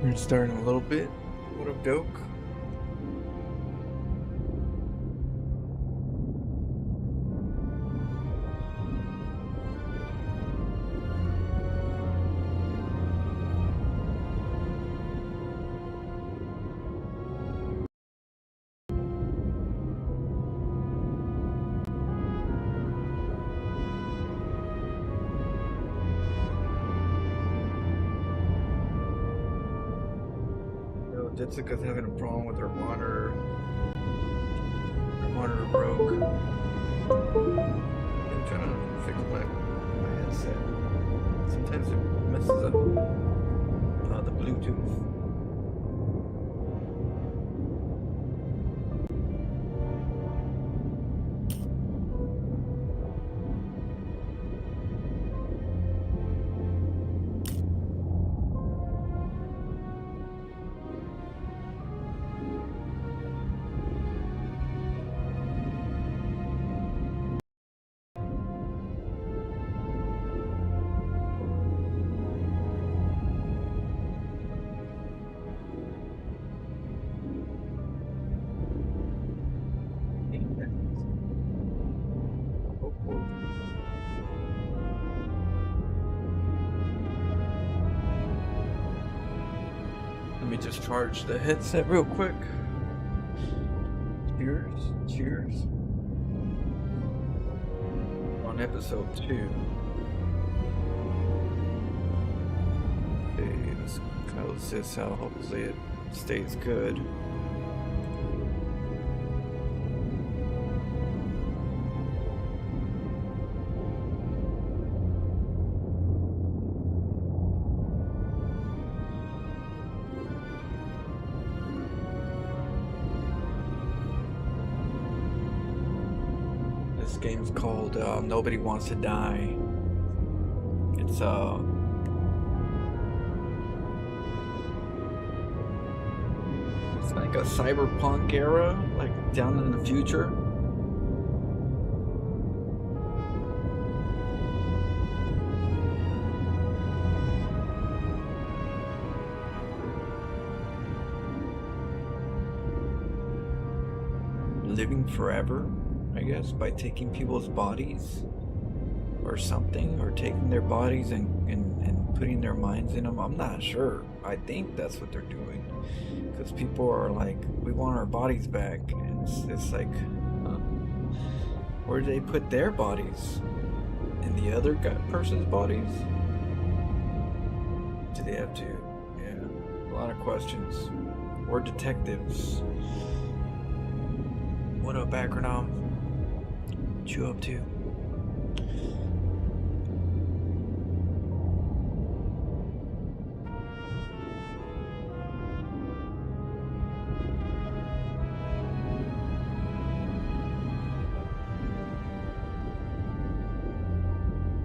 We're starting a little bit. What up, Doke? Yo, Jessica's having a problem with her monitor. Her monitor broke. I'm trying to fix my headset. Sometimes it messes up the Bluetooth. Let me just charge the headset real quick. Cheers. Cheers. On episode 2. Okay, let's close this out. Hopefully it stays good. This game's called Nobody Wants to Die. It's like a cyberpunk era, like down in the future. Living forever, I guess, by taking people's bodies or something, or taking their bodies and putting their minds in them. I'm not sure. I think that's what they're doing, because people are like, we want our bodies back, and it's like, where do they put their bodies? In the other person's bodies? Do they have to? Yeah, a lot of questions. We're detectives. What up, Acronym? What you up to?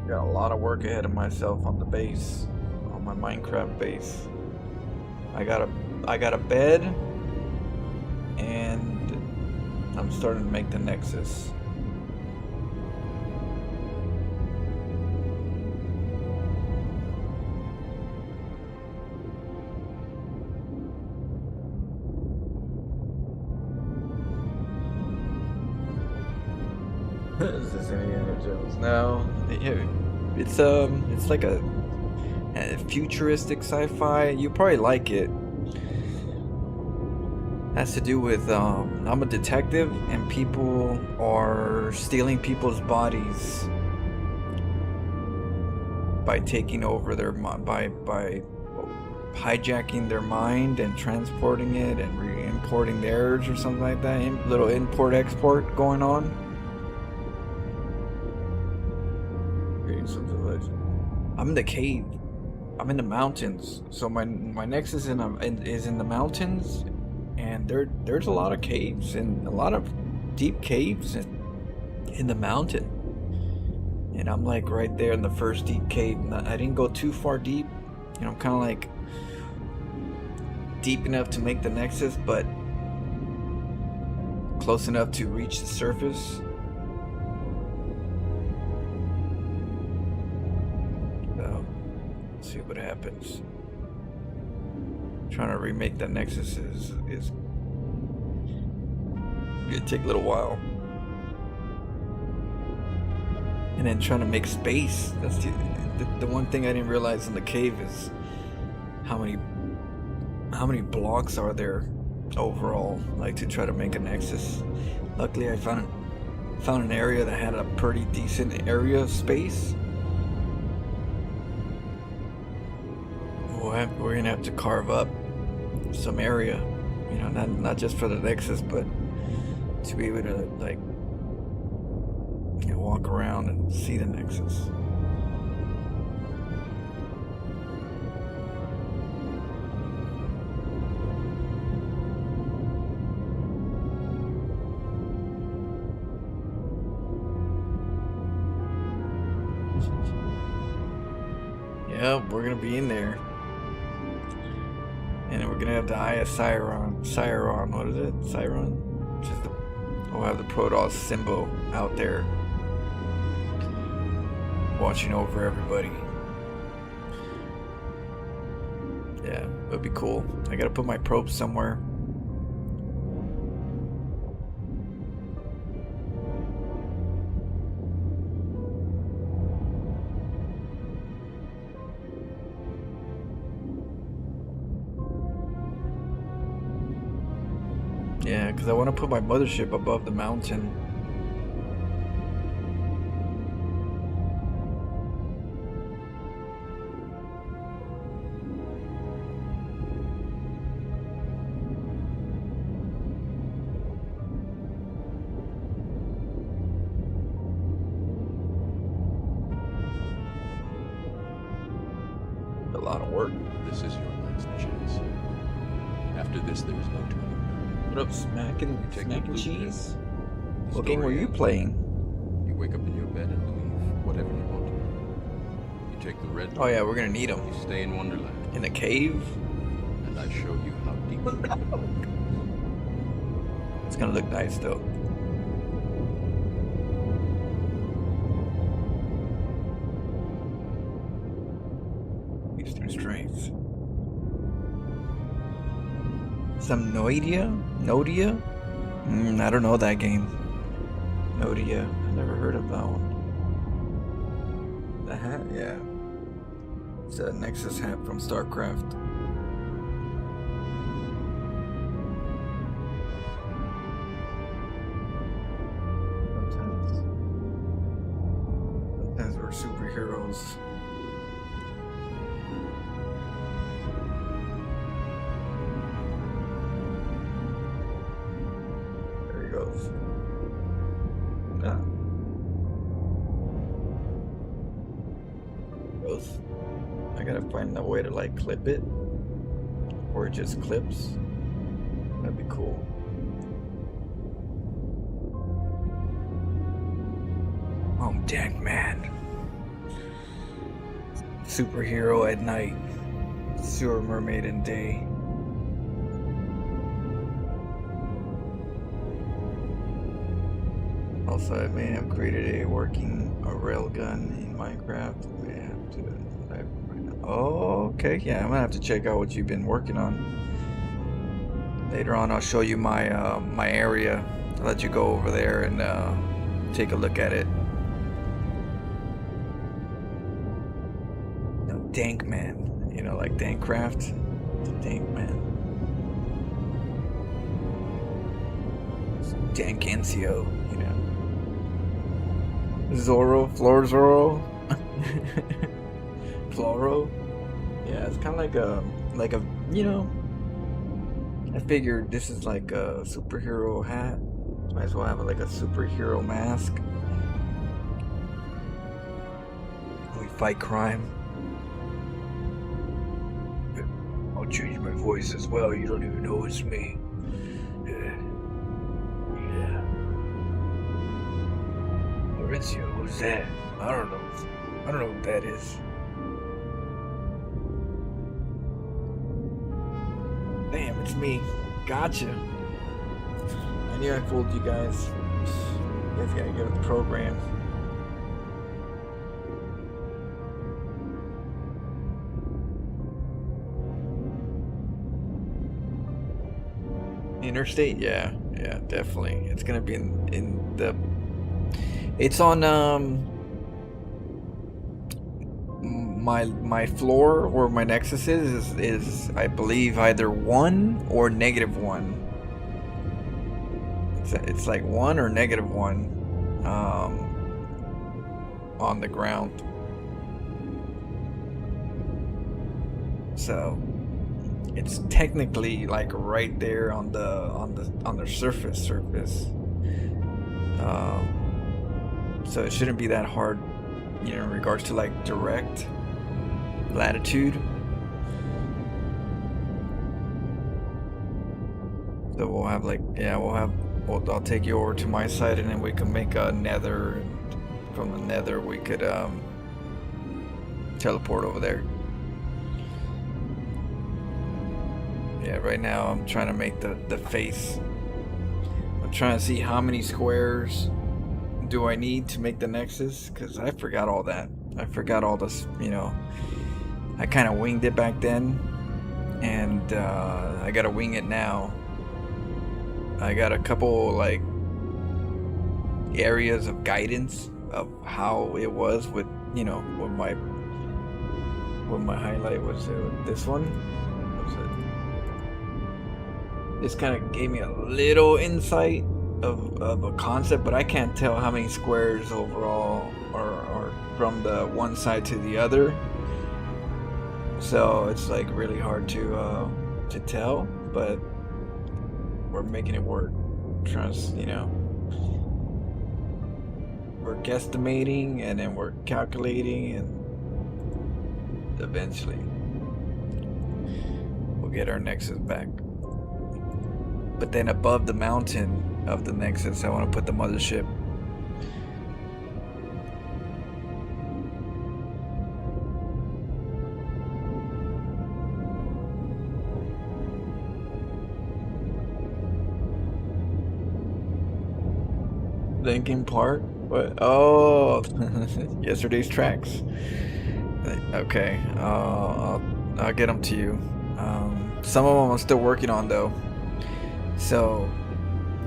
Got a lot of work ahead of myself on the base, on my Minecraft base. I got a bed, and I'm starting to make the Nexus. Is this Indiana Jones? No, it's like a futuristic sci-fi. You probably like it. Has to do with I'm a detective, and people are stealing people's bodies by taking over their by hijacking their mind and transporting it and re-importing theirs or something like that. Little import-export going on. I'm in the cave. I'm in the mountains. So my nexus is in the mountains, and there's a lot of caves, and a lot of deep caves in the mountain. And I'm like right there in the first deep cave. I didn't go too far deep. You know, I'm kind of like deep enough to make the nexus, but close enough to reach the surface. So, see what happens. Trying to remake the Nexus is gonna take a little while. And then trying to make space. That's the one thing I didn't realize in the cave is how many blocks are there overall, like to try to make a Nexus. Luckily I found an area that had a pretty decent area space. We're gonna have to carve up some area, you know, not just for the Nexus, but to be able to, like, you know, walk around and see the Nexus. Yeah, we're gonna be in there. And we're gonna have the Eye of Siron, what is it? Siron? Which is we'll have the Protoss symbol out there watching over everybody. Yeah, it'll be cool. I gotta put my probe somewhere. Yeah, because I want to put my mothership above the mountain. A lot of work. This is your last chance. After this, there is no turning back. What up, Smack and Cheese? What game were you playing? You wake up in your bed and believe whatever you want to. You take the red. Oh yeah, we're gonna need them. You stay in Wonderland. In a cave? And I show you how deep. It's gonna look nice though. Eastern Strength. Some Nodia? I don't know that game. Nodia. I've never heard of that one. The hat? Yeah. It's a Nexus hat from StarCraft. Sometimes we're superheroes. I gotta find a way to like clip it, or it just clips. That'd be cool. I'm Tank Man. Superhero at night. Sewer mermaid in day. Also, I may have created a working railgun in Minecraft. We have to. Oh, okay. Yeah, I'm gonna have to check out what you've been working on. Later on, I'll show you my my area. I'll let you go over there and take a look at it. No, Dank Man. You know, like Dankcraft. Dank Man. Dankencio, you know. Zorro, Floor Zorro. Floro. Yeah, it's kind of like a, you know, I figured this is like a superhero hat. Might as well have like a superhero mask. We fight crime. I'll change my voice as well. You don't even know it's me. Yeah. Maurizio, who's that? I don't know who that is. Damn, it's me. Gotcha. I knew I fooled you guys. You guys gotta get with the program. Interstate, yeah, yeah, definitely. It's gonna be in the. It's on my floor where my Nexus is I believe either 1 or -1. It's like 1 or -1 on the ground. So it's technically like right there on the surface. So it shouldn't be that hard, you know, in regards to like direct latitude. So we'll have like, yeah, I'll take you over to my side, and then we can make a nether, and from the nether we could teleport over there. Yeah, right now I'm trying to make the face. I'm trying to see how many squares do I need to make the Nexus, because I forgot all that. I forgot all this, you know. I kind of winged it back then, and I gotta wing it now. I got a couple like areas of guidance of how it was with, you know, with my highlight was this one. Was it? This kind of gave me a little insight of a concept, but I can't tell how many squares overall are from the one side to the other. So it's like really hard to tell, but we're making it work. Trust, you know. We're guesstimating, and then we're calculating, and eventually we'll get our Nexus back. But then above the mountain of the Nexus, I want to put the mothership. Linkin Park? What? Oh, yesterday's tracks. Okay, I'll get them to you. Some of them I'm still working on though. So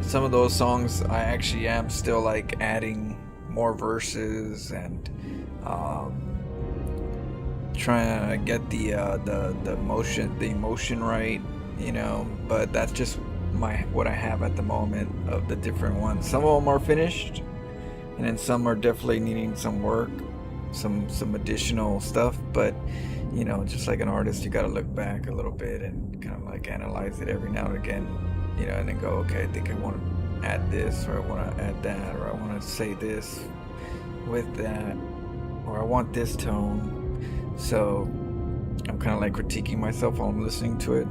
some of those songs I actually am still like adding more verses and trying to get the emotion right, you know. But that's just what I have at the moment of the different ones. Some of them are finished, and then some are definitely needing some work, some additional stuff. But you know, just like an artist, you got to look back a little bit and kind of like analyze it every now and again, you know, and then go, okay, I think I want to add this, or I want to add that, or I want to say this with that, or I want this tone. So I'm kind of like critiquing myself while I'm listening to it.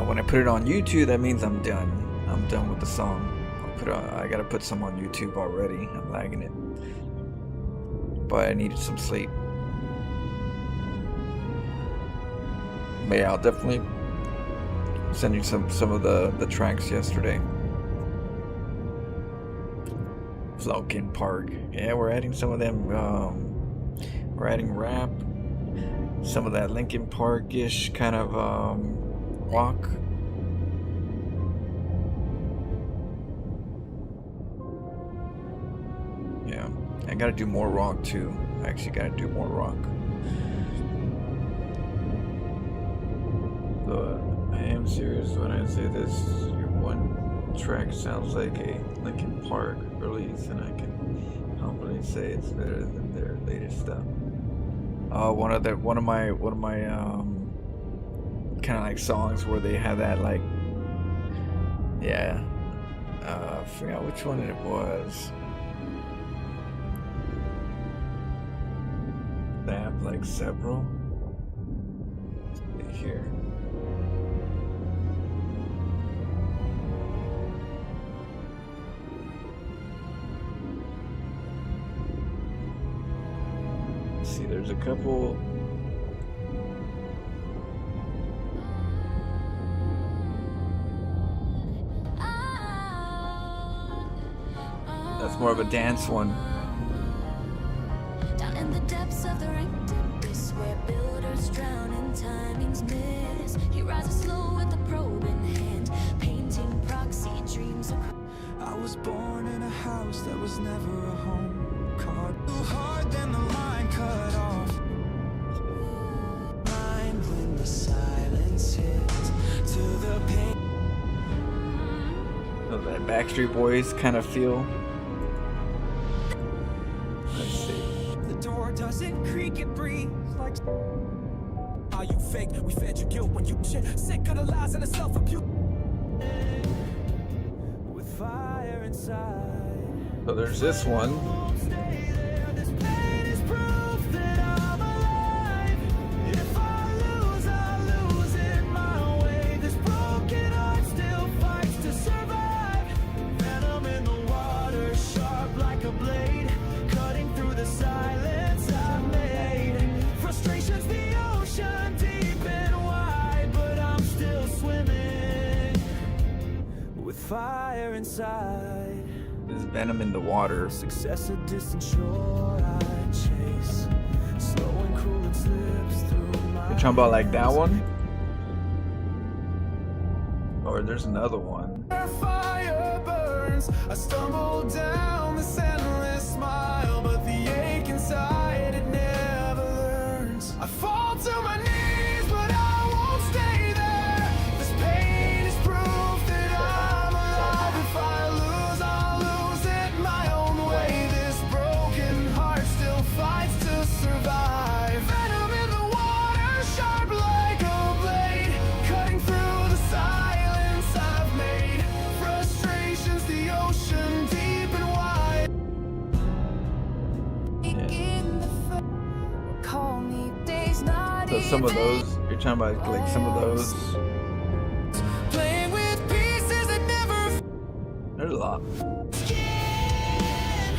When I put it on YouTube, that means I'm done. I'm done with the song. I gotta put some on YouTube already. I'm lagging it, but I needed some sleep. But yeah, I'll definitely send you some of the tracks yesterday. Linkin Park. Yeah, we're adding some of them. We're adding rap, some of that Linkin Park-ish kind of rock. Yeah, I gotta do more rock too. I actually gotta do more rock. But I am serious when I say this. Your one track sounds like a Linkin Park release, and I can confidently say it's better than their latest stuff. One of my kind of like songs where they have that like, yeah, I forgot which one it was. They have like several. Let's see here. Let's see, there's a couple. That's more of a dance one. Down in the depths of the ranked abyss, where builders drown in timing's miss. He rises slow with the probe in Born in a house that was never a home. Caught too hard, then the line cut off. Mind when the silence hits to the pain. So that Backstreet Boys kind of feel. Let's see. The door doesn't creak, it breathes like. Are you fake? We fed your guilt when you shit. Sick of the lies and the self-abuse. With fire inside. So there's this one. Won't stay there. This pain is proof that I'm alive. If I lose it my way. This broken heart still fights to survive. Venom in the water, sharp like a blade, cutting through the silence I've made. Frustration's the ocean, deep and wide, but I'm still swimming with fire inside. There's venom in the water. Success a distant shore I chase. Slow and cruel it slips through my You're talking about like that hands. one? Or there's another one. Fire burns. I stumble down this endless smile, but the ache inside it never learns. I fall to my knees, but I won't stay there. This pain is proof that I'm alive. If I lose, I'll lose it my own way. This broken heart still fights to survive. Venom in the water, sharp like a blade, cutting through the silence I've made. Frustration's the ocean, deep and wide. In the call me days not So some of even those, you're talking about like some of those. Playing with pieces that never There's a lot. skin.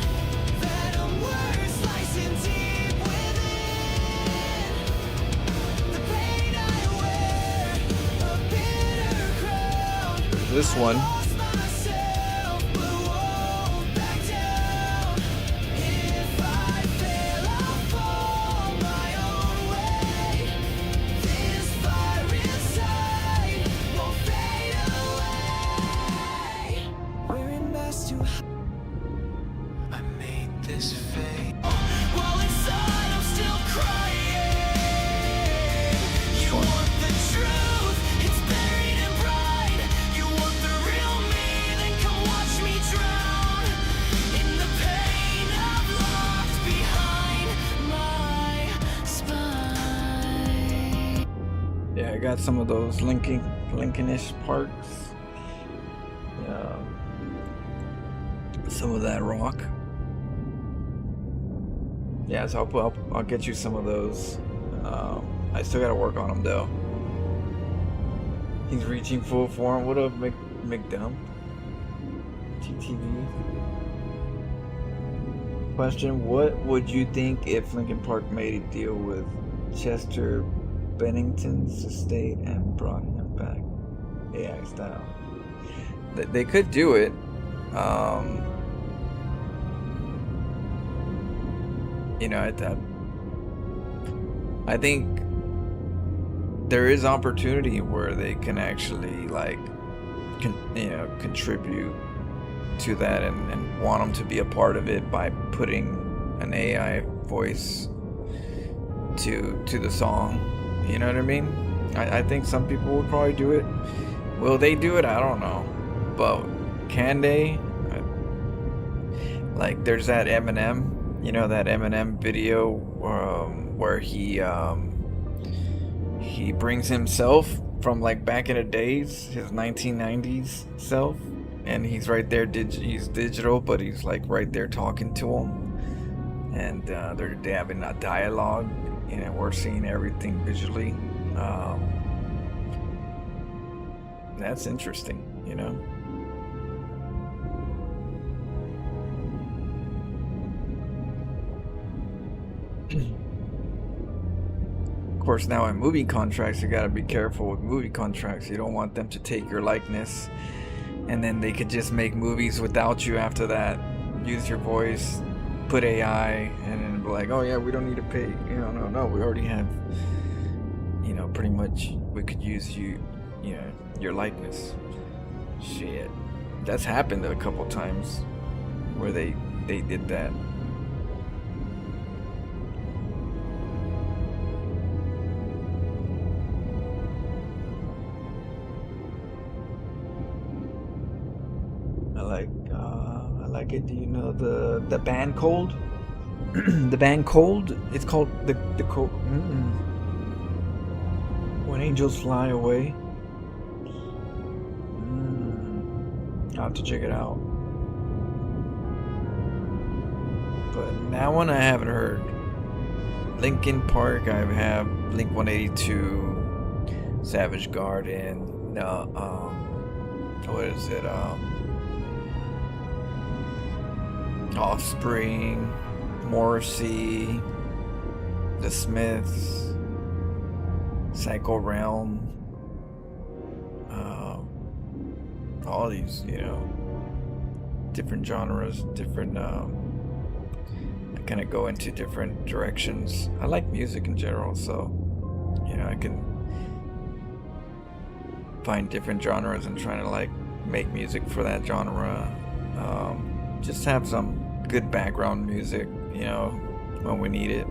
Venom words slicing deep within. The pain I wear, a bitter crown. There's this one. Lost myself, but won't back down. If I fail, I'll fall my own way. This fire inside won't fade away. Wearing masks to hide. I made this fade. While inside I'm still crying. You one. want the truth, it's buried in pride. You want the real me, then come watch me drown in the pain I've locked behind my spine. Yeah, I got some of those Lincolnish parks. Yeah. Some of that rock. Yeah, so I'll get you some of those. I still gotta work on them though. He's reaching full form. What up, McDump? TTV. Question: what would you think if Linkin Park made a deal with Chester Bennington's estate and brought him back AI style? They could do it. You know, I think there is opportunity where they can actually like, contribute to that and want them to be a part of it by putting an AI voice to the song. You know what I mean? I think some people would probably do it. Will they do it? I don't know. But can they? Like, there's that Eminem, that Eminem video where he brings himself from like back in the days, his 1990s self, and he's right there. He's digital, but he's like right there talking to him, and they're having a dialogue, and we're seeing everything visually. That's interesting, Of course, now in movie contracts, you gotta be careful with movie contracts. You don't want them to take your likeness, and then they could just make movies without you after that. Use your voice, put AI, and then be like, oh yeah, we don't need to pay. No, we already have. Pretty much, we could use your likeness. Shit, That's happened a couple times where they did that. I like it. Do you know the band Cold? The band Cold. It's called the Cold. When Angels Fly Away. I'll have to check it out. But that one I haven't heard. Linkin Park, I have Blink 182, Savage Garden. What is it? Offspring, Morrissey, The Smiths, Psycho Realm. All these, different genres, different. I kind of go into different directions. I like music in general, so I can find different genres and trying to like make music for that genre. Just have some good background music, when we need it.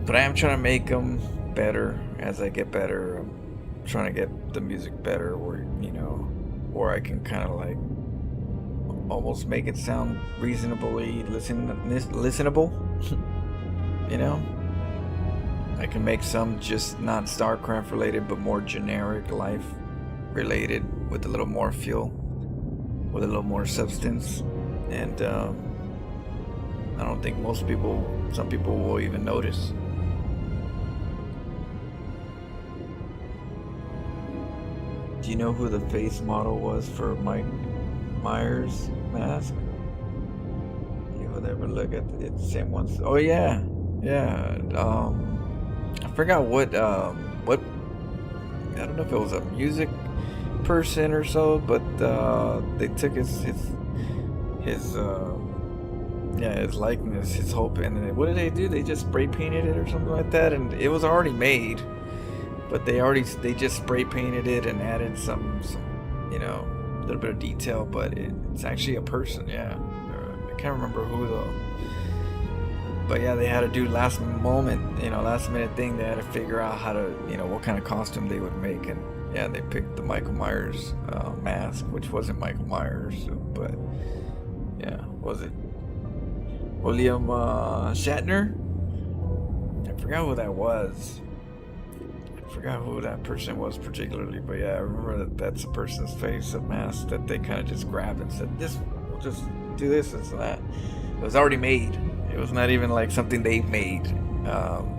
But I am trying to make them better as I get better. I'm trying to get the music better, where I can kind of like almost make it sound reasonably listenable. I can make some just not StarCraft related, but more generic life related with a little more feel, with a little more substance. And I don't think some people will even notice. Do you know who the face model was for Mike Myers mask? You would ever look at the same ones? Oh yeah. I forgot what I don't know if it was a music person or so, but they took his likeness, his whole pen, and what did they do? They just spray painted it or something like that, and it was already made, but they just spray painted it and added some a little bit of detail, but it's actually a person. I can't remember who though. But yeah, they had to do last minute thing. They had to figure out how to, what kind of costume they would make, and yeah, they picked the Michael Myers mask, which wasn't Michael Myers, but yeah, was it William Shatner? I forgot who that was. I forgot who that person was particularly, but yeah, I remember that's a person's face, a mask that they kind of just grabbed and said, we'll just do this and that. It was already made. It was not even like something they made.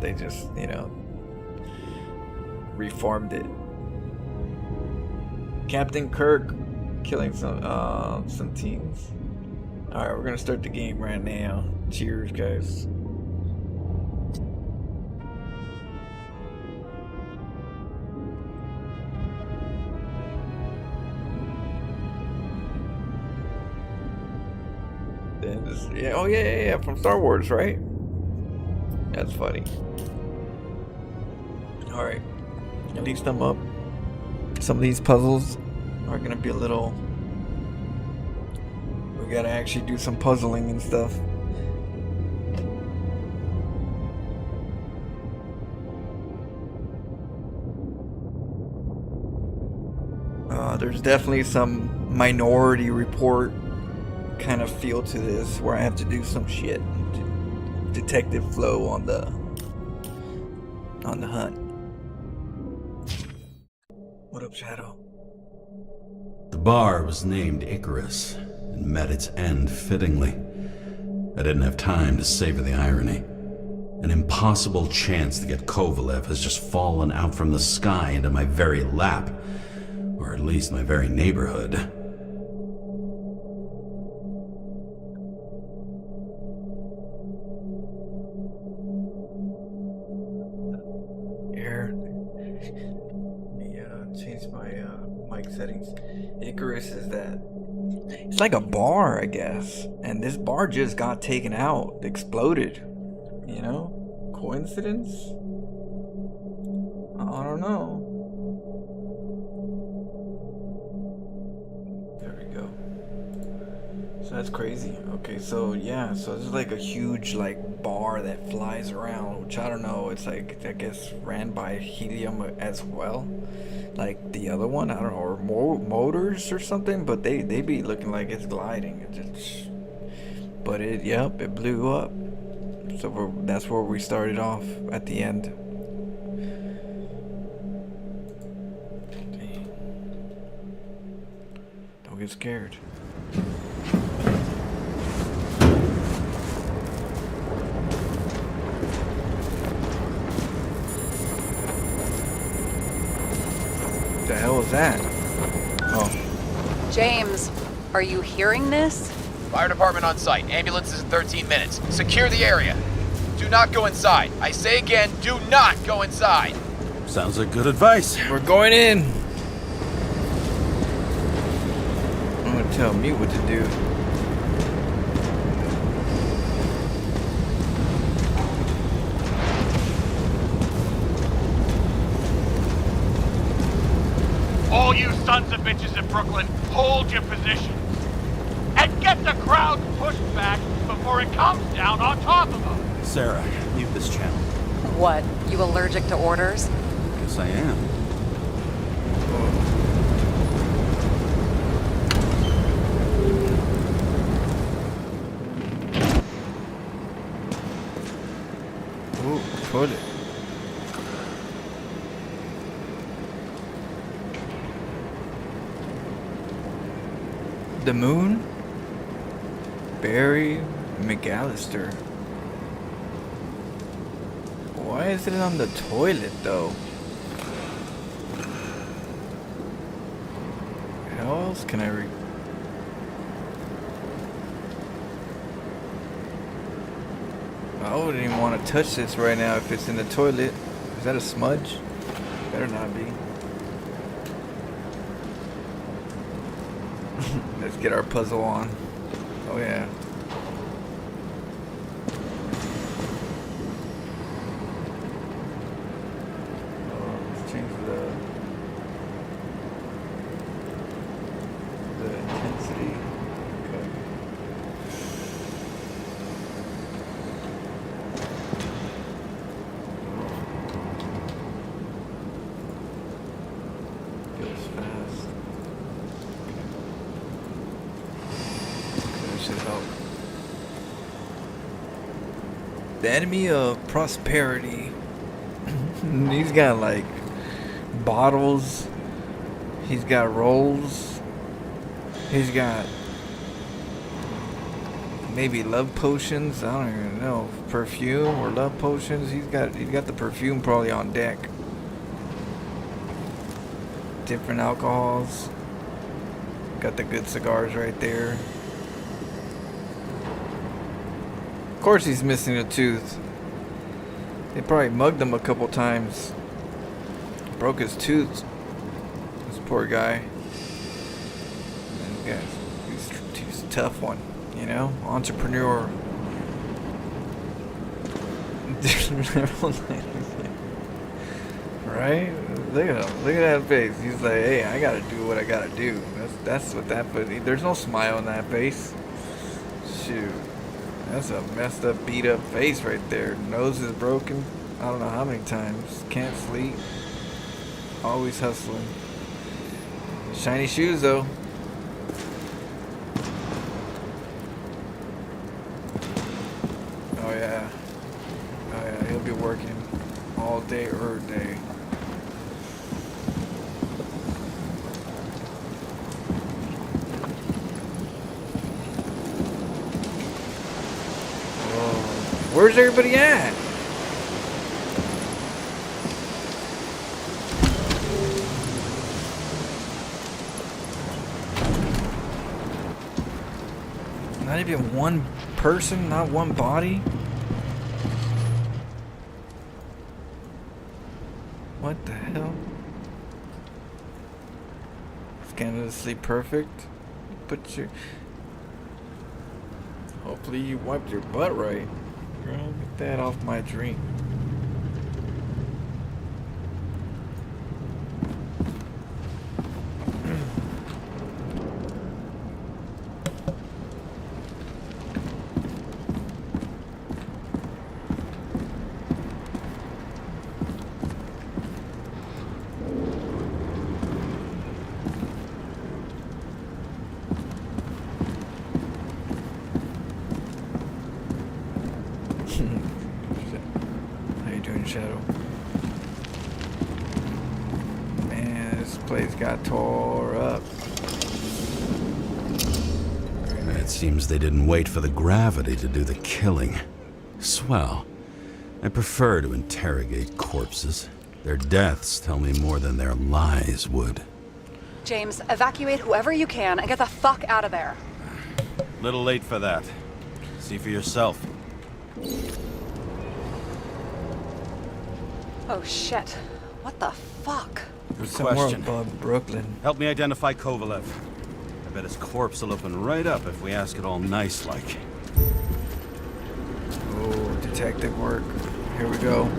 They just, reformed it. Captain Kirk killing some teens. All right, we're gonna start the game right now. Cheers, guys. Yeah, from Star Wars, right? That's funny. Alright, at least I'm up. Some of these puzzles are gonna be a little... We gotta actually do some puzzling and stuff. There's definitely some Minority Report kind of feel to this, where I have to do some shit. Detective Flo on the hunt. What up, Shadow? The bar was named Icarus and met its end fittingly. I didn't have time to savor the irony. An impossible chance to get Kovalev has just fallen out from the sky into my very lap, or at least my very neighborhood. Settings. Icarus is that it's like a bar, I guess, and this bar just got taken out, exploded. Coincidence? I don't know. That's crazy. Okay, so yeah, so there's like a huge like bar that flies around, which I don't know. It's like I guess ran by helium as well, like the other one. I don't know, or motors or something. But they be looking like it's gliding. It just, but yep, it blew up. So that's where we started off at the end. Dang. Don't get scared. What the hell was that? Oh, James, are you hearing this? Fire department on site. Ambulances in 13 minutes. Secure the area. Do not go inside. I say again, do not go inside. Sounds like good advice. we're going in. I'm gonna tell me what to do. All you sons of bitches in Brooklyn, hold your positions. And get the crowd pushed back before it comes down on top of them. Sarah, mute this channel. What, you allergic to orders? Guess I am. Ooh, put it. The moon? Barry McAllister. Why is it on the toilet though? How else can I I wouldn't even want to touch this right now if it's in the toilet. Is that a smudge? Better not be. Let's get our puzzle on. Oh yeah. Let's change the intensity. Okay. Goes fast. That should help. The enemy of prosperity. He's got like bottles. He's got rolls. He's got maybe love potions. I don't even know. Perfume or love potions. He's got the perfume probably on deck. Different alcohols. Got the good cigars right there. Of course he's missing a tooth. They probably mugged him a couple times. Broke his tooth. This poor guy. And he's a tough one, you know? Entrepreneur. Right? Look at him. Look at that face. He's like, hey, I gotta do what I gotta do. That's what that, but there's no smile on that face. Shoot. That's a messed up, beat up face right there. Nose is broken. I don't know how many times. Can't sleep. Always hustling. Shiny shoes though. Oh yeah. Oh yeah, he'll be working all day or day. Where's everybody at? Not even one person, not one body? What the hell? Is Canada Sleep perfect? Put your... Hopefully you wiped your butt right. Girl, get that off my drink. shadow. Man, this place got tore up. It seems they didn't wait for the gravity to do the killing. Swell. I prefer to interrogate corpses. Their deaths tell me more than their lies would. James, evacuate whoever you can and get the fuck out of there. Little late for that. See for yourself. Oh shit. What the fuck? Good Somewhere question. above Brooklyn. Help me identify Kovalev. I bet his corpse will open right up if we ask it all nice-like. Oh, detective work. Here we go.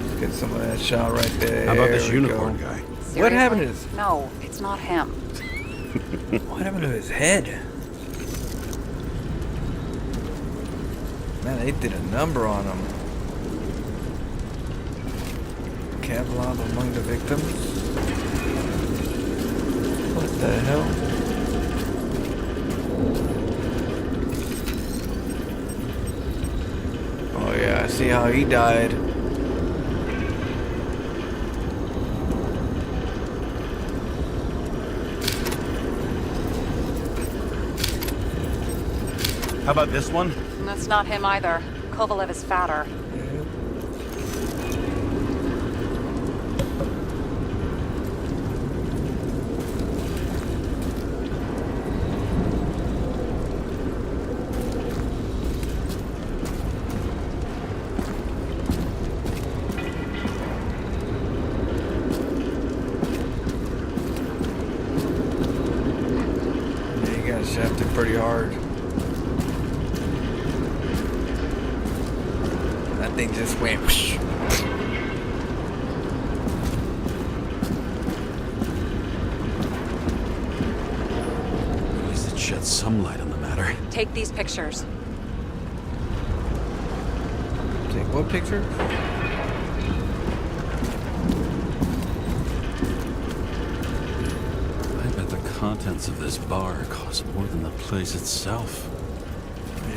Let's get some of that shot right there. How about this There we unicorn go. guy? What happened to Seriously? his... No, it's not him. What happened to his head? Man, they did a number on him. Kevlar among the victims. What the hell? Oh yeah, I see how he died. How about this one? That's not him either. Kovalev is fatter. Yeah, he got shafted pretty hard. That thing just went. Whoosh. At least it sheds some light on the matter. Take these pictures. Take what picture? I bet the contents of this bar cost more than the place itself.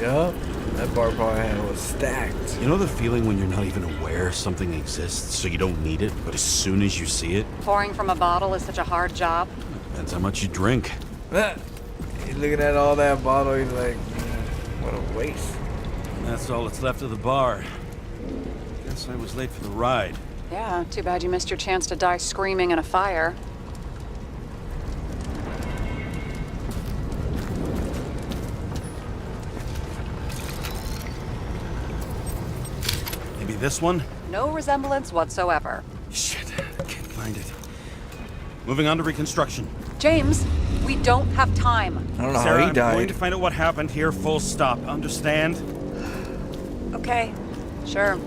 Yup. That bar probably was stacked. You know the feeling when you're not even aware something exists, so you don't need it, but as soon as you see it, Pouring from a bottle is such a hard job. depends how much you drink. He's looking at all that bottle. He's like, what a waste. And that's all that's left of the bar. Guess I was late for the ride. Yeah, too bad you missed your chance to die screaming in a fire. Maybe this one? No resemblance whatsoever. Shit, I can't find it. Moving on to reconstruction. James, we don't have time. I don't know Sarah, how he I'm going died. to find out what happened here, full stop. Understand? Okay, sure.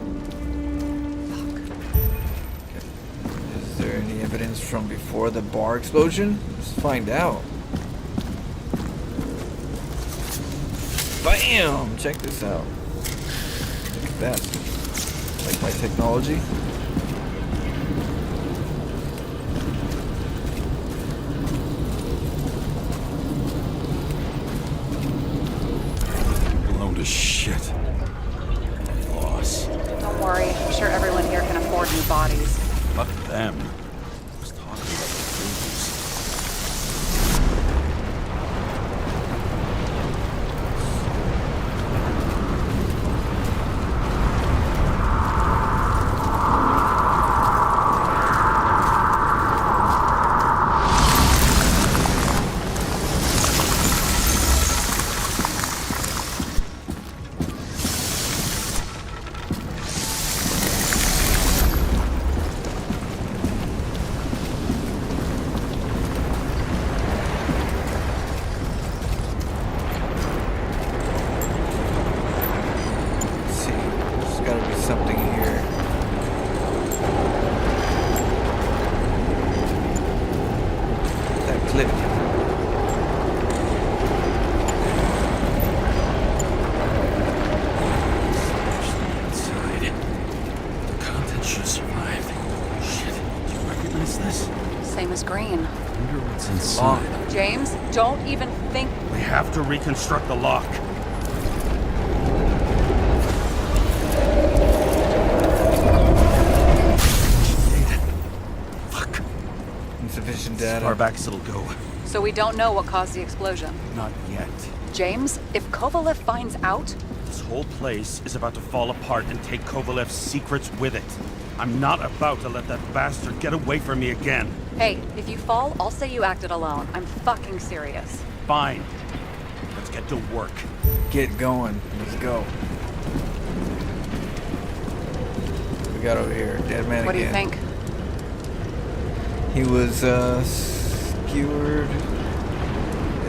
Is there any evidence from before the bar explosion? Let's find out. Bam! Check this out. Look at that. Like my technology. Blown to shit. Loss. Don't worry, I'm sure everyone here can afford new bodies. Fuck them. I was talking about the booze. Let's see. There's gotta be something here. That clip. Inside. The contents should survive. Shit. Do you recognize this? Same as green. Wonder what's inside. James, don't even think. We have to reconstruct the lock. as far back as it'll go. So we don't know what caused the explosion. Not yet. James, if Kovalev finds out... This whole place is about to fall apart and take Kovalev's secrets with it. I'm not about to let that bastard get away from me again. Hey, if you fall, I'll say you acted alone. I'm fucking serious. Fine. Let's get to work. Get going. Let's go. We got over here. Dead man What do you again. think? He was skewered.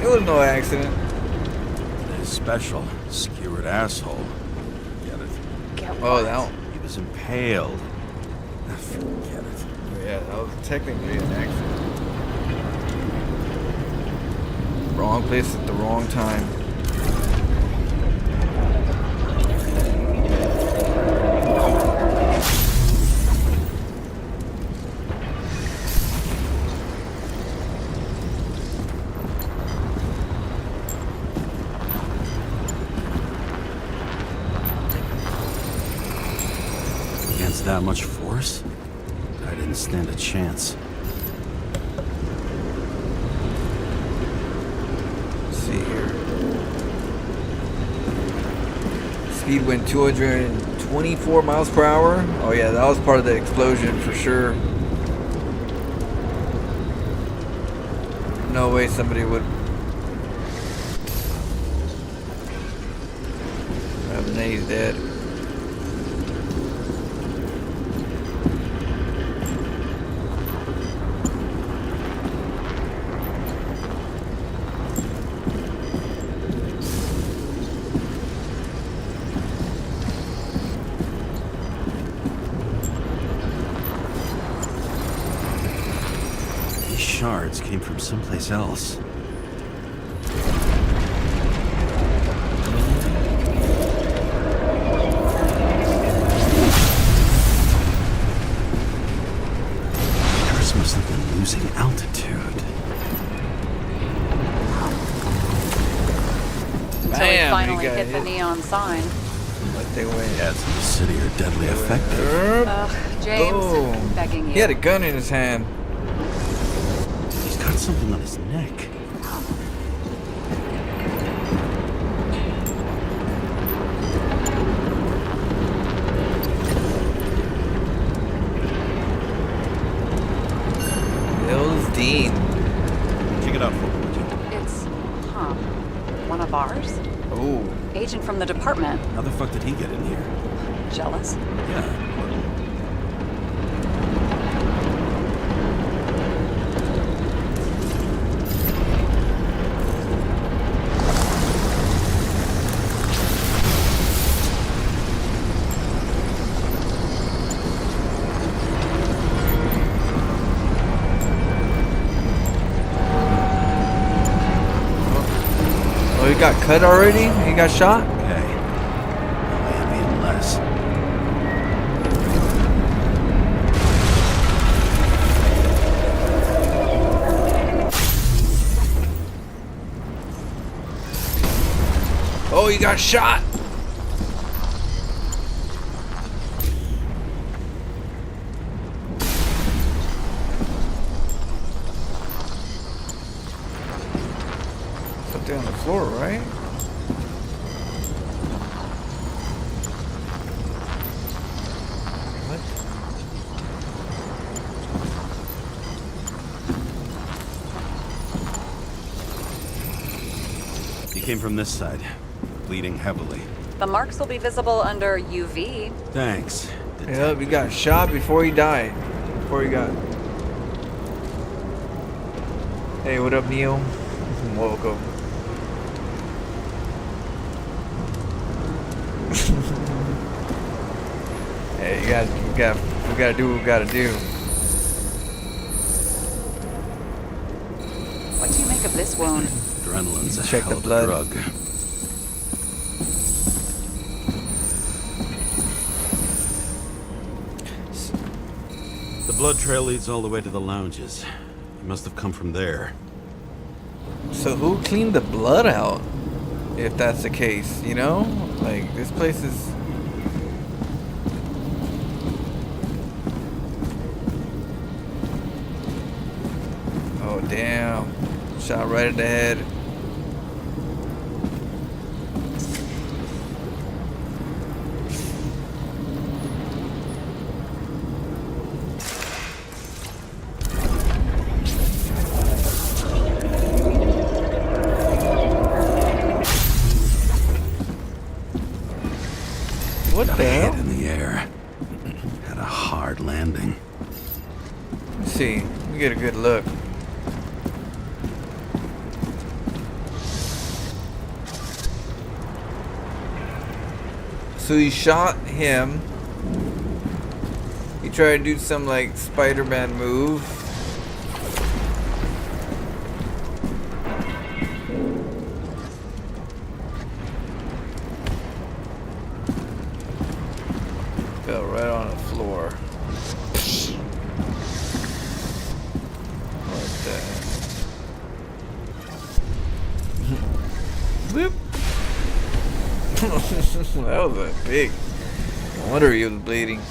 It was no accident. His special skewered asshole. Get it? Get Oh, what? that one. He was impaled. Forget it. Yeah, that was technically an accident. Wrong place at the wrong time. Against that much force? I didn't stand a chance. Let's see here. Speed went 224 miles per hour. Oh yeah, that was part of the explosion for sure. No way somebody would have Nate's dead. Shards came from someplace else. Icarus must have been losing altitude. Until Bam, we you finally got hit the hit. neon sign. Like they went. Cats in the city are deadly effective. Ugh, James, Boom. I'm begging you. He had a gun in his hand. He's got something on his neck. Bill's Dean. Check it out for me, would you? It's, one of ours? Oh, Agent from the department. How the fuck did he get in here? Jealous? Yeah, a little. oh, he got cut already? He got shot? Okay. Maybe less. Oh, he got shot. Something on the floor, right? What? He came from this side, bleeding heavily. The marks will be visible under UV. Thanks. Yep, he got shot before he died. Before he got. Hey, what up, Neil? Welcome. Hey, we gotta do what we gotta do. What do you make of this wound? Adrenaline's a Check hell the of a blood. drug. The blood trail leads all the way to the lounges. He must have come from there. So who cleaned the blood out? If that's the case, you know? Like, this place is... Oh, damn. Shot right in the head. What Got the a hell? head in the air. Had a hard landing. Let's see. Let me get a good look. So he shot him. He tried to do some like Spider-Man move. Fell right on the floor. What the? Whoop. That was a big. No wonder he was bleeding.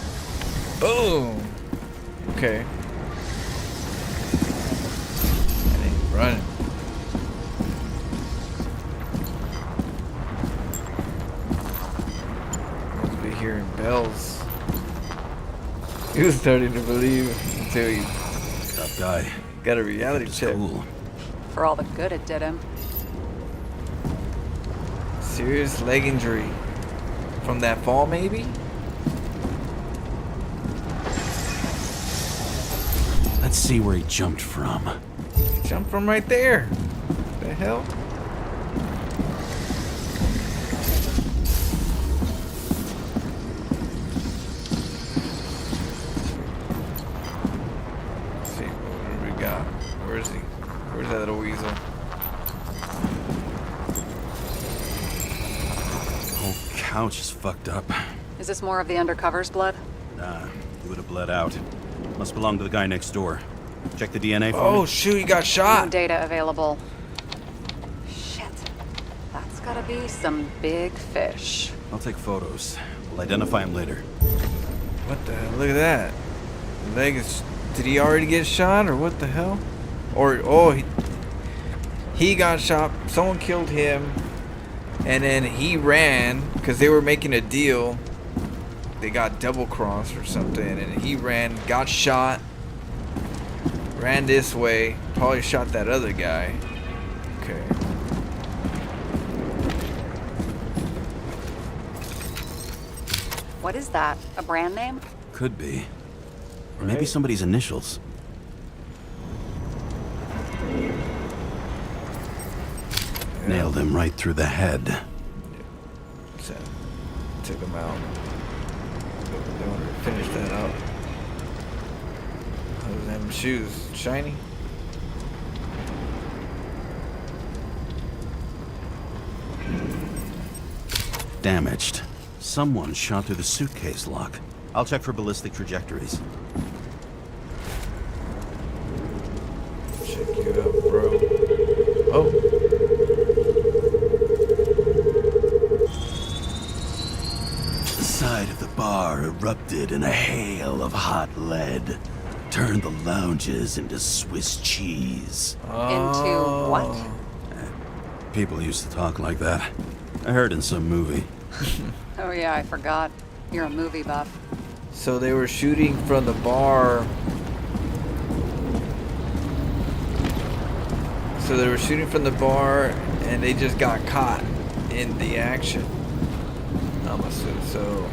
Boom. Okay. And he's running. Must be hearing bells. He was starting to believe until he Tough guy. got a reality Kept his check. cool. For all the good it did him. Serious leg injury. From that fall, maybe? Let's see where he jumped from. Jump from right there. The hell? Let's see, what do we got? Where is he? Where's that little weasel? Whole couch is fucked up. Is this more of the undercover's blood? Nah, he would have bled out. Must belong to the guy next door. Check the DNA for Oh me. shoot, he got No shot. data available. Shit. That's gotta be some big fish. I'll take photos. We'll identify him later. What the hell? Look at that. The leg is. Did he already get shot or what the hell? Or oh, he got shot. Someone killed him, and then he ran because they were making a deal. They got double crossed or something, and he ran, got shot, ran this way, probably shot that other guy. Okay. What is that? A brand name? Could be. Or maybe Right. somebody's initials. Nailed him right through the head. So, took him out. They wanted to finish that up. Those them shoes shiny. Damaged. Someone shot through the suitcase lock. I'll check for ballistic trajectories. Check you out, bro. Oh. The side of the bar erupted in a hail of hot lead. Turned the lounges into Swiss cheese. Into what? People used to talk like that. I heard in some movie. Oh yeah, I forgot. You're a movie buff. So they were shooting from the bar. So they were shooting from the bar, and they just got caught in the action. I'm assuming so.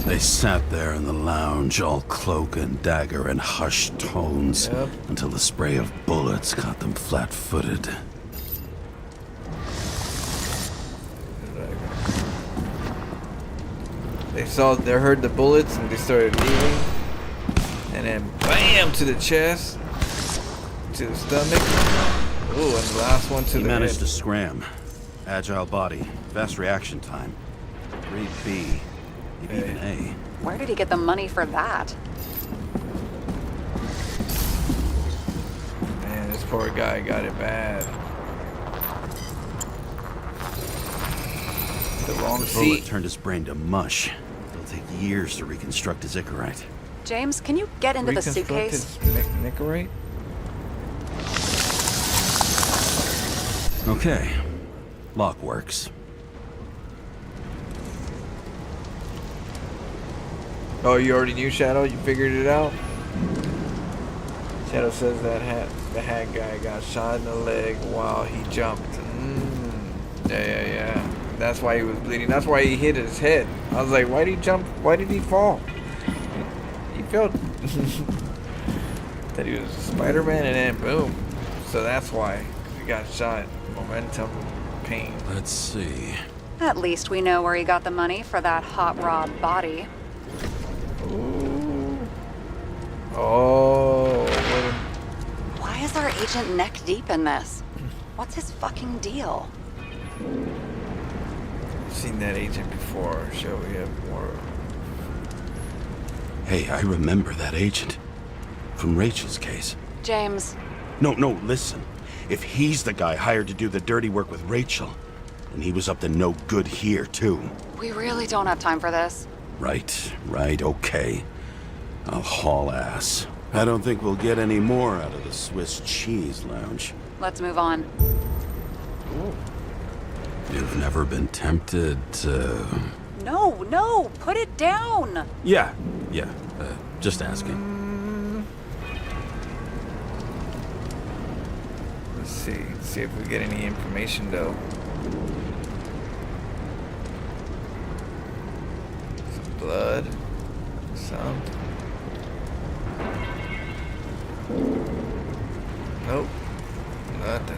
They sat there in the lounge, all cloak and dagger and hushed tones, Yep. until the spray of bullets caught them flat-footed. They heard the bullets, and they started leaving, and then bam to the chest, to the stomach. Ooh, and the last one to He the managed head. to scram. Agile body, fast reaction time. Grade B, maybe even A. Where did he get the money for that? Man, this poor guy got it bad. The wrong The bullet seat. turned his brain to mush. It'll take years to reconstruct his Icarite. James, can you get into the Reconstruct suitcase? his Nicorite? Okay. Lock works. Oh, you already knew, Shadow? You figured it out? Shadow says that the hat guy got shot in the leg while he jumped. Yeah. That's why he was bleeding. That's why he hit his head. I was like, why did he jump? Why did he fall? He felt that he was Spider-Man, and then boom. So that's why he got shot. Momentum, pain. Let's see. At least we know where he got the money for that hot rod body. Ooh. Oh. Why is our agent neck deep in this? What's his fucking deal? Seen that agent before. Shall we have more? Hey, I remember that agent. From Rachel's case. James, No, listen. If he's the guy hired to do the dirty work with Rachel, then he was up to no good here, too. we really don't have time for this. Right, okay. I'll haul ass. I don't think we'll get any more out of the Swiss Cheese Lounge. Let's move on. You've never been tempted to... No, put it down! Yeah, just asking. Let's see if we get any information though. Some blood. Some. Nope. Nothing.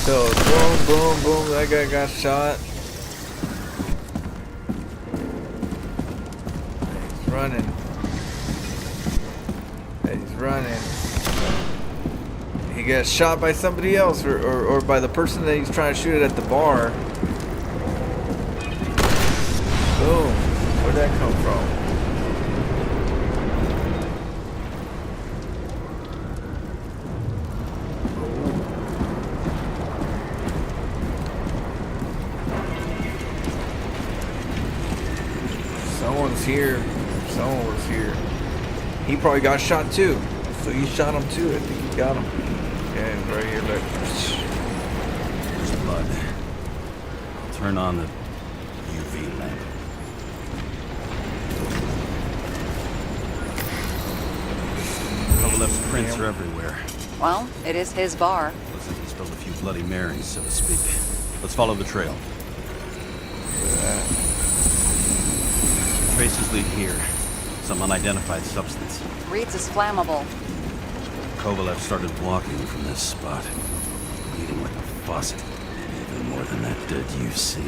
So, boom, that guy got shot. He's running. He got shot by somebody else, or by the person that he's trying to shoot at the bar. Boom. Where'd that come from? Someone was here. He probably got shot too. So he shot him too. I think he got him. Yeah, right here, look. There's blood. I'll turn on the UV lamp. Kovalev's prints are everywhere. Well, it is his bar. Looks like he spilled a few Bloody Marys, so to speak. Let's follow the trail. Traces lead here. Some unidentified substance. Reed's is flammable. Kovalev started walking from this spot, bleeding like a faucet. Even more than that did you see.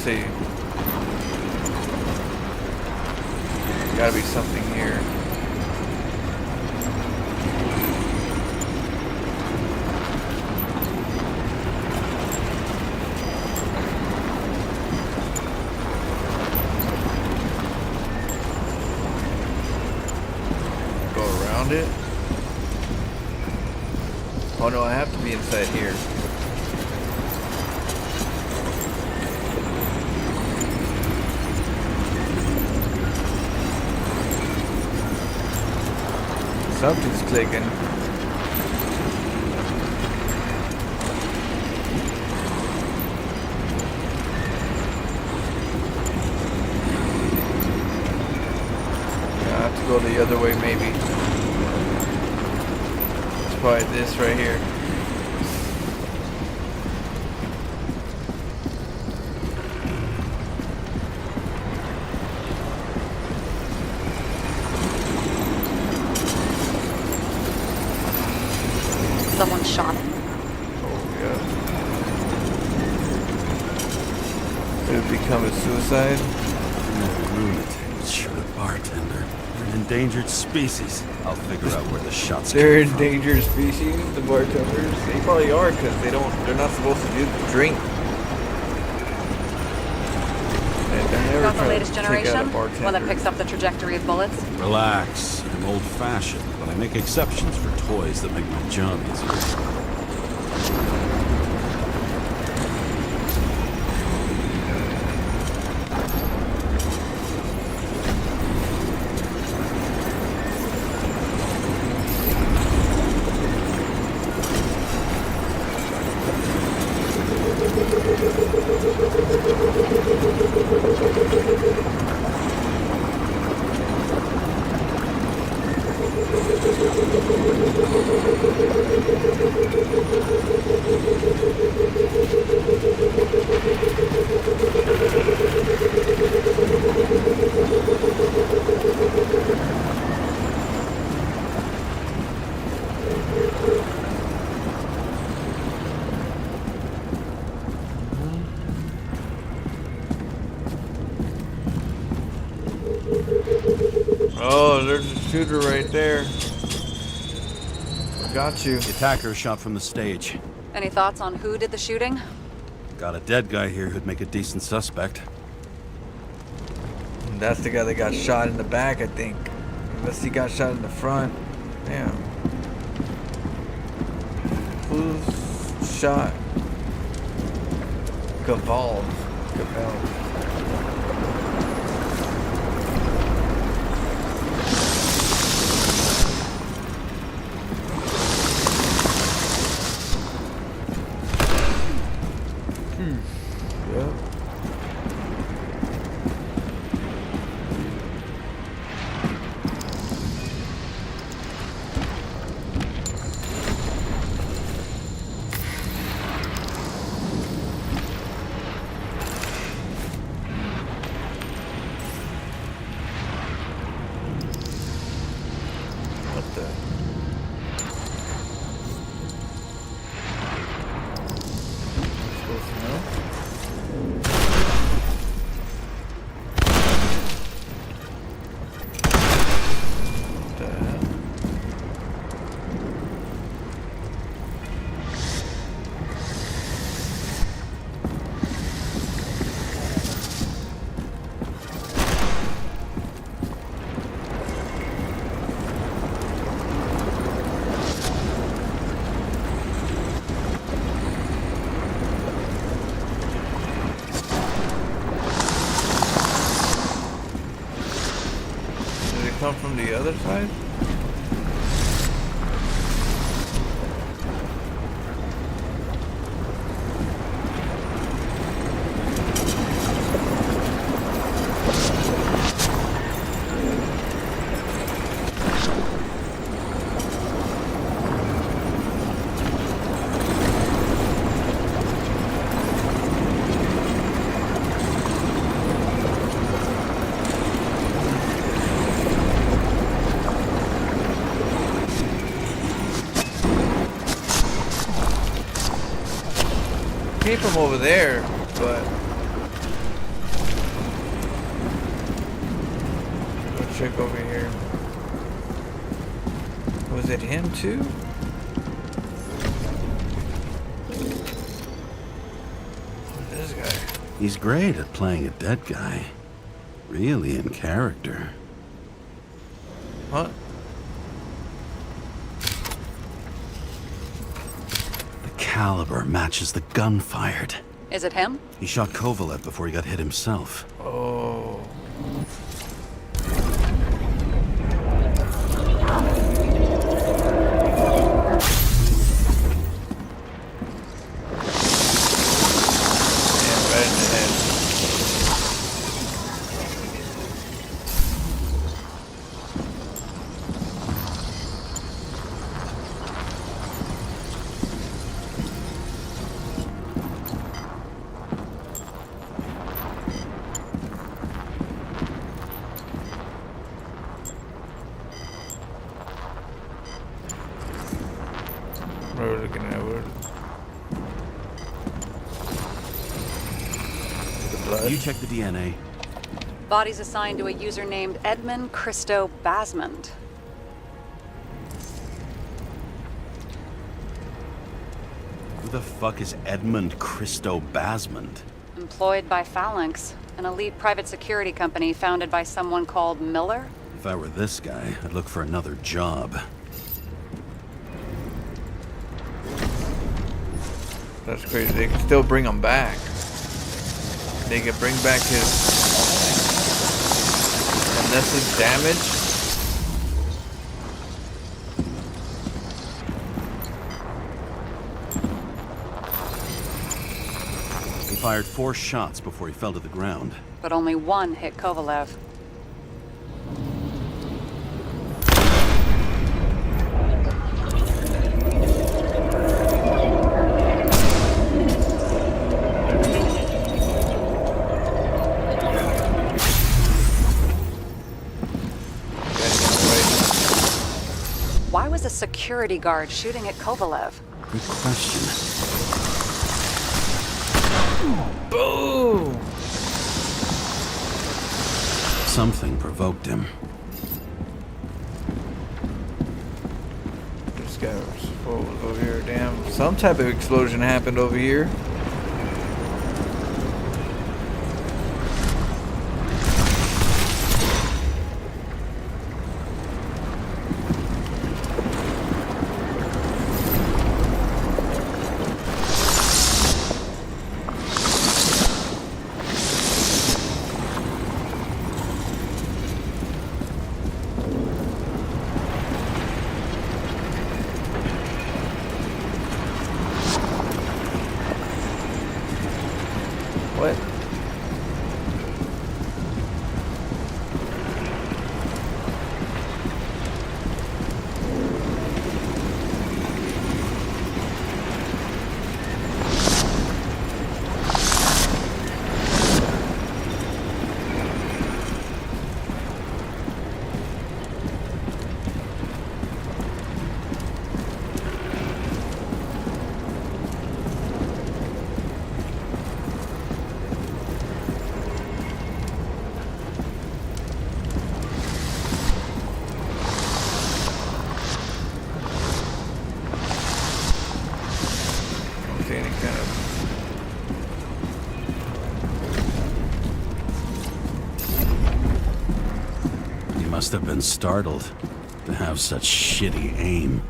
See. Gotta be something here. Go around it. Oh no, I have to be inside here. Something's clicking. go the other way, maybe. It's probably this right here. Someone shot him? Oh, yeah. Did it become a suicide? Lunatic shoot a bartender. They're an endangered species. I'll figure out where the shots They're came from. endangered species, the bartenders. They probably are because they're not supposed to drink. They're never Got the trying latest to take out a generation? One that bartender. picks up the trajectory of bullets? Relax. I'm old-fashioned, but I make exceptions for toys that make my job easier. Oh, there's a shooter right there. Got you. The attacker shot from the stage. Any thoughts on who did the shooting? Got a dead guy here who'd make a decent suspect. That's the guy that got shot in the back, I think. Unless he got shot in the front. Damn. Who's shot? Gavald. Yep. What the? I'm supposed to know? What the hell? Did it come from the other side? Came from over there, but let's check over here. Was it him too? This guy. He's great at playing a dead guy. Really in character. Huh? The caliber matches the gun fired. Is it him? He shot Kovalev before he got hit himself. Oh. Damn, right in the head. What are we looking at? The blood. You check the DNA. Body's assigned to a user named Edmund Christo Basmond. Who the fuck is Edmund Christo Basmond? Employed by Phalanx, an elite private security company founded by someone called Miller. If I were this guy, I'd look for another job. That's crazy. They can still bring him back. They can bring back his... Unless it's damaged. He fired 4 shots before he fell to the ground. But only one hit Kovalev. Why was a security guard shooting at Kovalev? Good question. Boom! Something provoked him. This guy was over here. Damn. Some type of explosion happened over here. What? Any kind of... He must have been startled to have such shitty aim.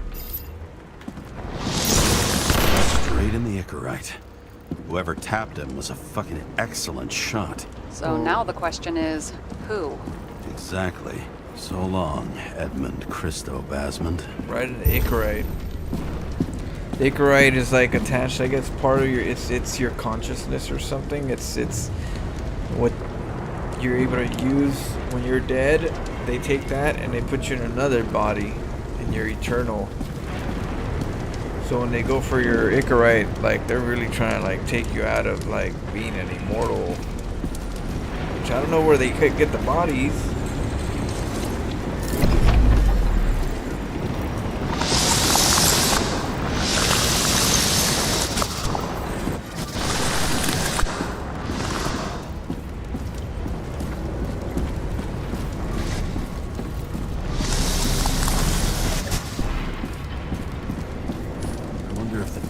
Straight in the Icarite. Whoever tapped him was a fucking excellent shot. So now the question is, who? Exactly. So long, Edmund Christo Basmond. Right in the Icarite. The Icarite is like attached, I guess, part of your... It's your consciousness or something. It's what you're able to use when you're dead. They take that and they put you in another body and you're eternal. So when they go for your Icarite, like, they're really trying to like take you out of like being an immortal. Which I don't know where they could get the bodies.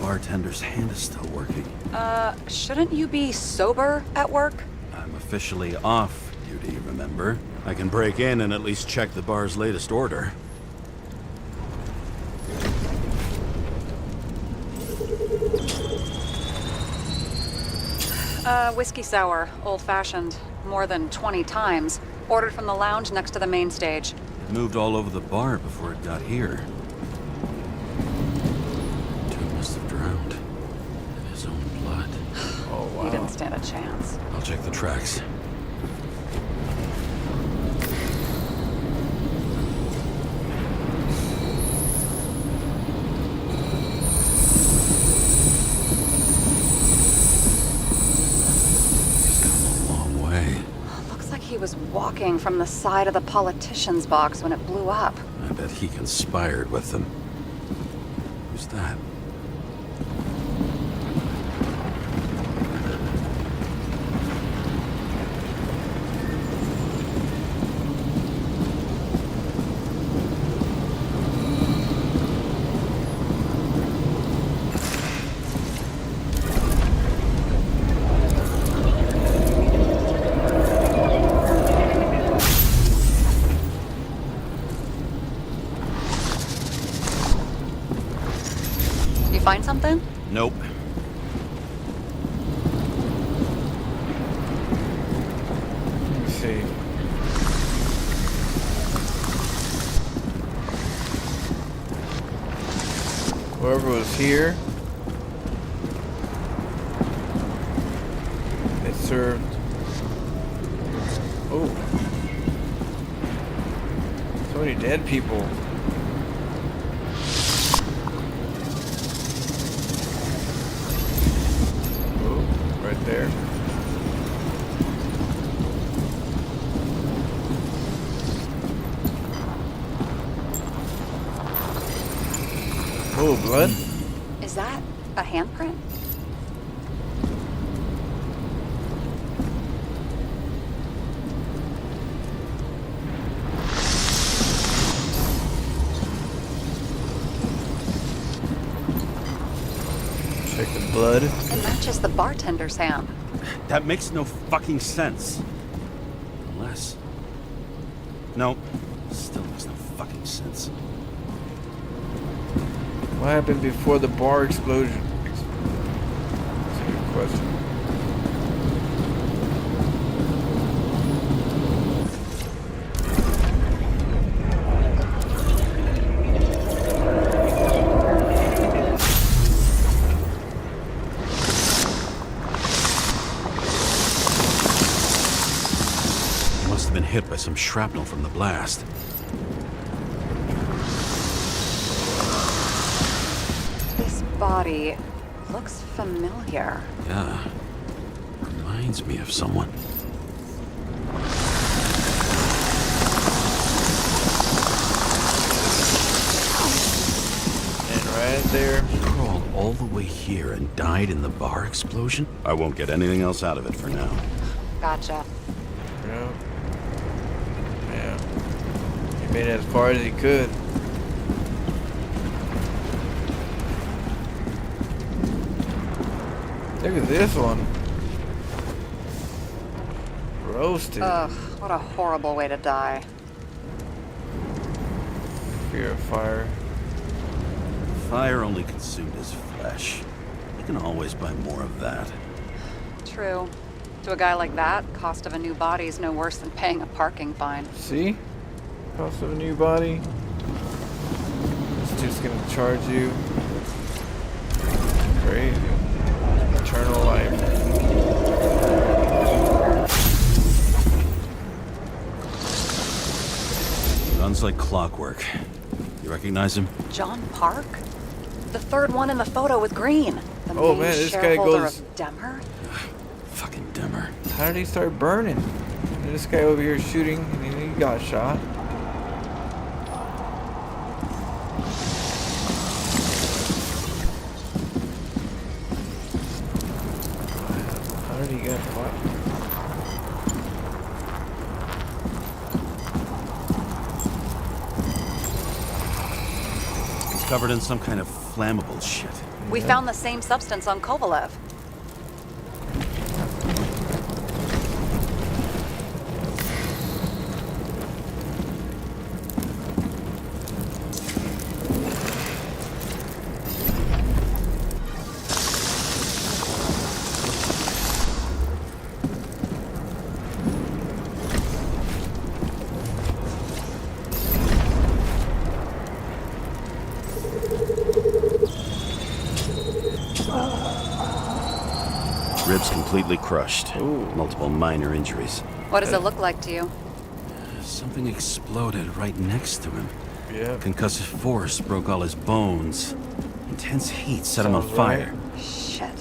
Bartender's hand is still working. Shouldn't you be sober at work? I'm officially off duty, remember? I can break in and at least check the bar's latest order. Whiskey sour, old-fashioned, more than 20 times. Ordered from the lounge next to the main stage. It moved all over the bar before it got here. Must have drowned in his own blood. Oh, wow. He didn't stand a chance. I'll check the tracks. He's come a long way. Looks like he was walking from the side of the politician's box when it blew up. I bet he conspired with them. Who's that? find something? Nope. Let me see. Whoever was here, they served. Oh, so many dead people. Oh, right there. Oh, blood. Is that a handprint? Check the blood. It matches the bartender's hand. That makes no fucking sense. Unless... No. Still makes no fucking sense. What happened before the bar explosion? That's a good question. He must have been hit by some shrapnel from the blast. This body looks familiar. Yeah. Reminds me of someone. And right there. He crawled all the way here and died in the bar explosion? I won't get anything else out of it for now. Gotcha. Yeah. Yeah. He made it as far as he could. Look at this one. Roasted. Ugh, what a horrible way to die. Fear of fire. Fire only consumed his flesh. You can always buy more of that. True. To a guy like that, cost of a new body is no worse than paying a parking fine. See? Cost of a new body. This dude's gonna charge you. Crazy. Eternal life. Guns like clockwork. You recognize him? John Park? The third one in the photo with Green. The Oh, main man, this guy shareholder goes- of Demmer? Fucking dimmer. How did he start burning? And this guy over here shooting and he got shot. How did he get caught? He's covered in some kind of flammable shit. We found the same substance on Kovalev. Ribs completely crushed. Ooh. Multiple minor injuries. What does it look like to you? Something exploded right next to him. Yeah. Concussive force broke all his bones. Intense heat set him on Sounds fire. Shit.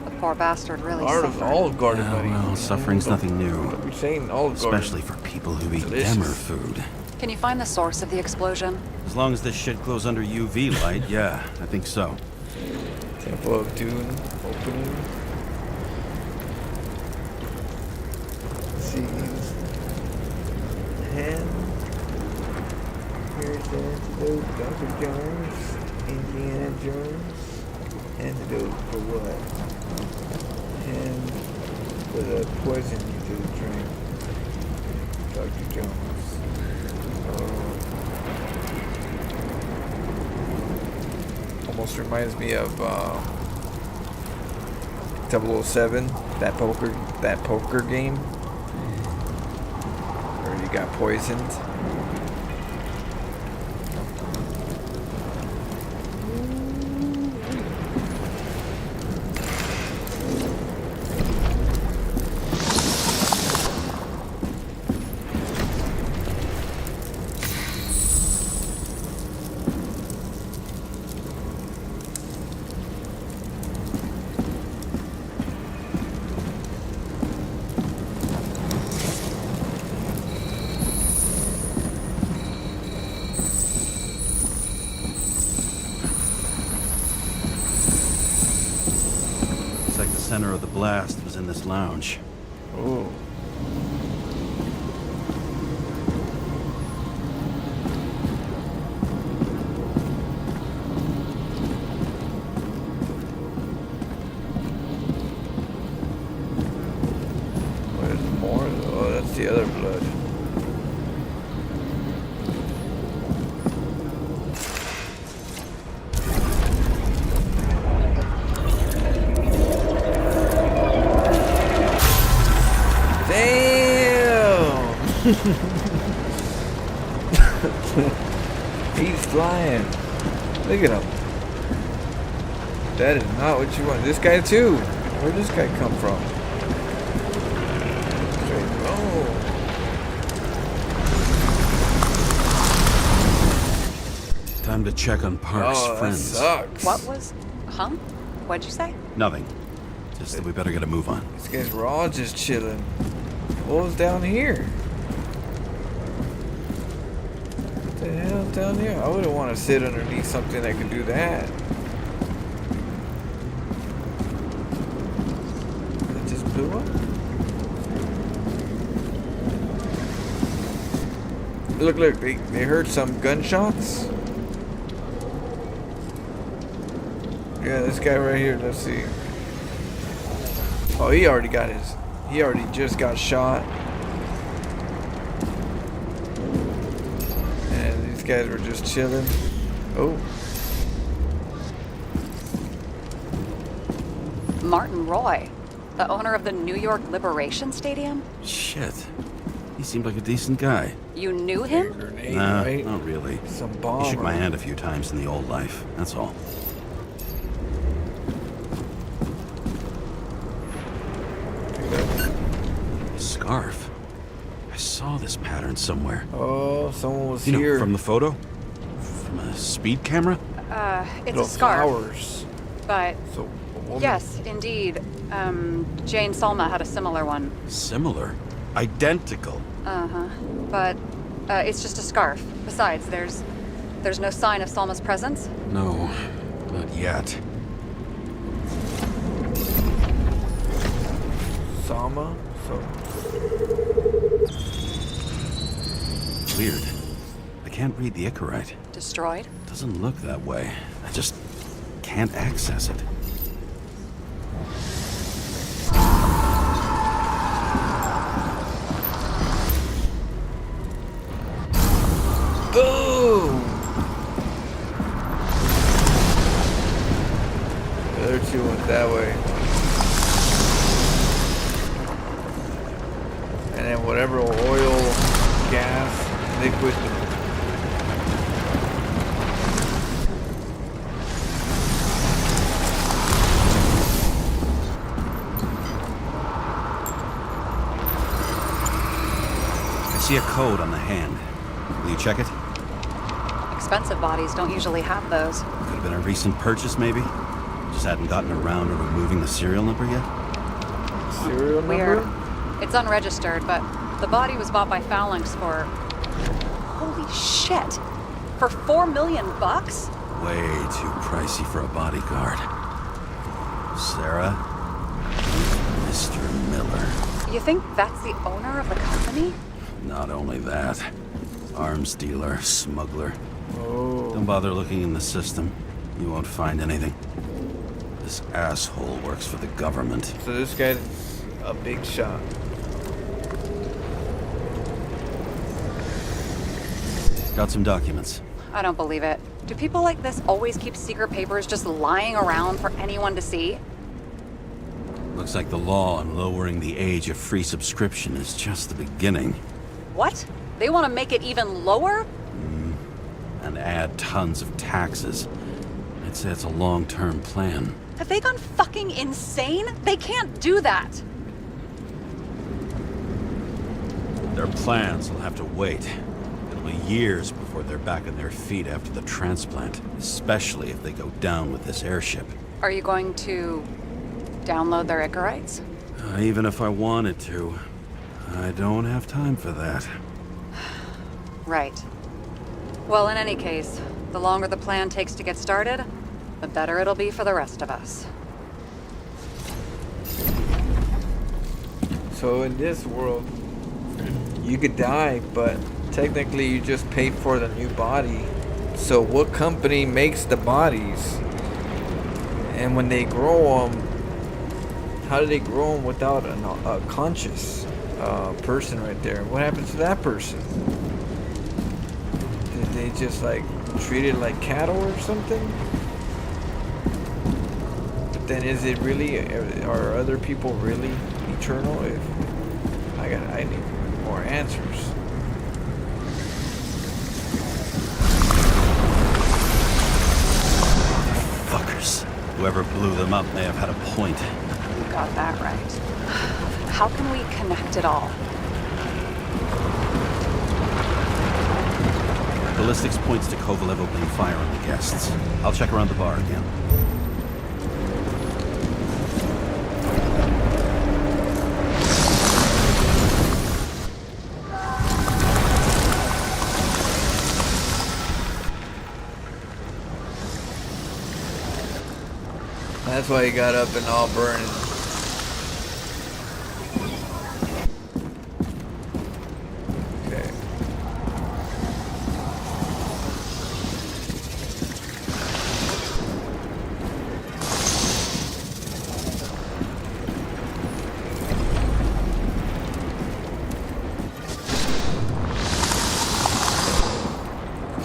The poor bastard really Art of suffered. Olive Garden, Yeah, buddy. well, suffering's nothing new. What we saying, Olive Garden. Especially for people who eat Delicious. Demmer food. Can you find the source of the explosion? As long as this shit glows under UV light, yeah, I think so. Temple of Dune opening. Scenes. And here's the antidote, Dr. Jones, Indiana Jones. Antidote for what? And for the poison you do drink, Dr. Jones. Oh. Almost reminds me of 007, that poker game where you got poisoned. Looks like the center of the blast was in this lounge. Ooh. Where's more? Oh, that's the other blood. Damn! He's flying. Look at him. That is not what you want. This guy too. Where'd this guy come from? Straight roll. Time to check on Park's Oh, that friends. sucks. What was... Huh? What'd you say? Nothing. Just that we better get a move on. These guys were all just chilling. What was down here? What the hell down here? I wouldn't want to sit underneath something that could do that. It just blew up. Look, they heard some gunshots. Yeah, this guy right here, let's see. Oh, he already just got shot. And these guys were just chilling. Oh. Martin Roy, the owner of the New York Liberation Stadium? Shit. He seemed like a decent guy. You knew him? Grenade, Nah, right? not really. Some He bomb. shook my hand a few times in the old life, that's all. Scarf. I saw this pattern somewhere. Oh, someone was You here. know, from the photo? From a speed camera? It's Little a scarf. flowers. But So, a woman. yes, indeed. Jane Salma had a similar one. Similar. Identical. Uh-huh. But it's just a scarf. Besides, there's no sign of Salma's presence. No, not yet. Sama. So, Weird. I can't read the Icarite. Destroyed? Doesn't look that way. I just can't access it. boom. The other two went that way. And then whatever oil, gas, liquid. I see a code on the hand. Will you check it? Expensive bodies don't usually have those. Could have been a recent purchase, maybe? Just hadn't gotten around to removing the serial number yet? Serial Weird. number? It's unregistered, but the body was bought by Phalanx for... Holy shit! For $4 million bucks? Way too pricey for a bodyguard. Sarah? Mr. Miller. You think that's the owner of the company? Not only that. Arms dealer, smuggler. Oh. Don't bother looking in the system. You won't find anything. This asshole works for the government. So this guy's a big shot. Got some documents. I don't believe it. Do people like this always keep secret papers just lying around for anyone to see? Looks like the law on lowering the age of free subscription is just the beginning. What? They want to make it even lower? And add tons of taxes. I'd say it's a long-term plan. Have they gone fucking insane? They can't do that! Their plans will have to wait. It'll be years before they're back on their feet after the transplant, especially if they go down with this airship. Are you going to download their Icarites? Even if I wanted to, I don't have time for that. Right. Well, in any case, the longer the plan takes to get started, the better it'll be for the rest of us. So in this world, you could die, but technically you just paid for the new body. So what company makes the bodies? And when they grow them, how do they grow them without a conscious person right there? What happens to that person? Did they just like treat it like cattle or something? But then is it really, are other people really eternal? If I need more answers. Fuckers. Whoever blew them up may have had a point. You got that right. How can we connect it all? Ballistics points to Kovalev opening fire on the guests. I'll check around the bar again. That's why he got up and all burning. Okay.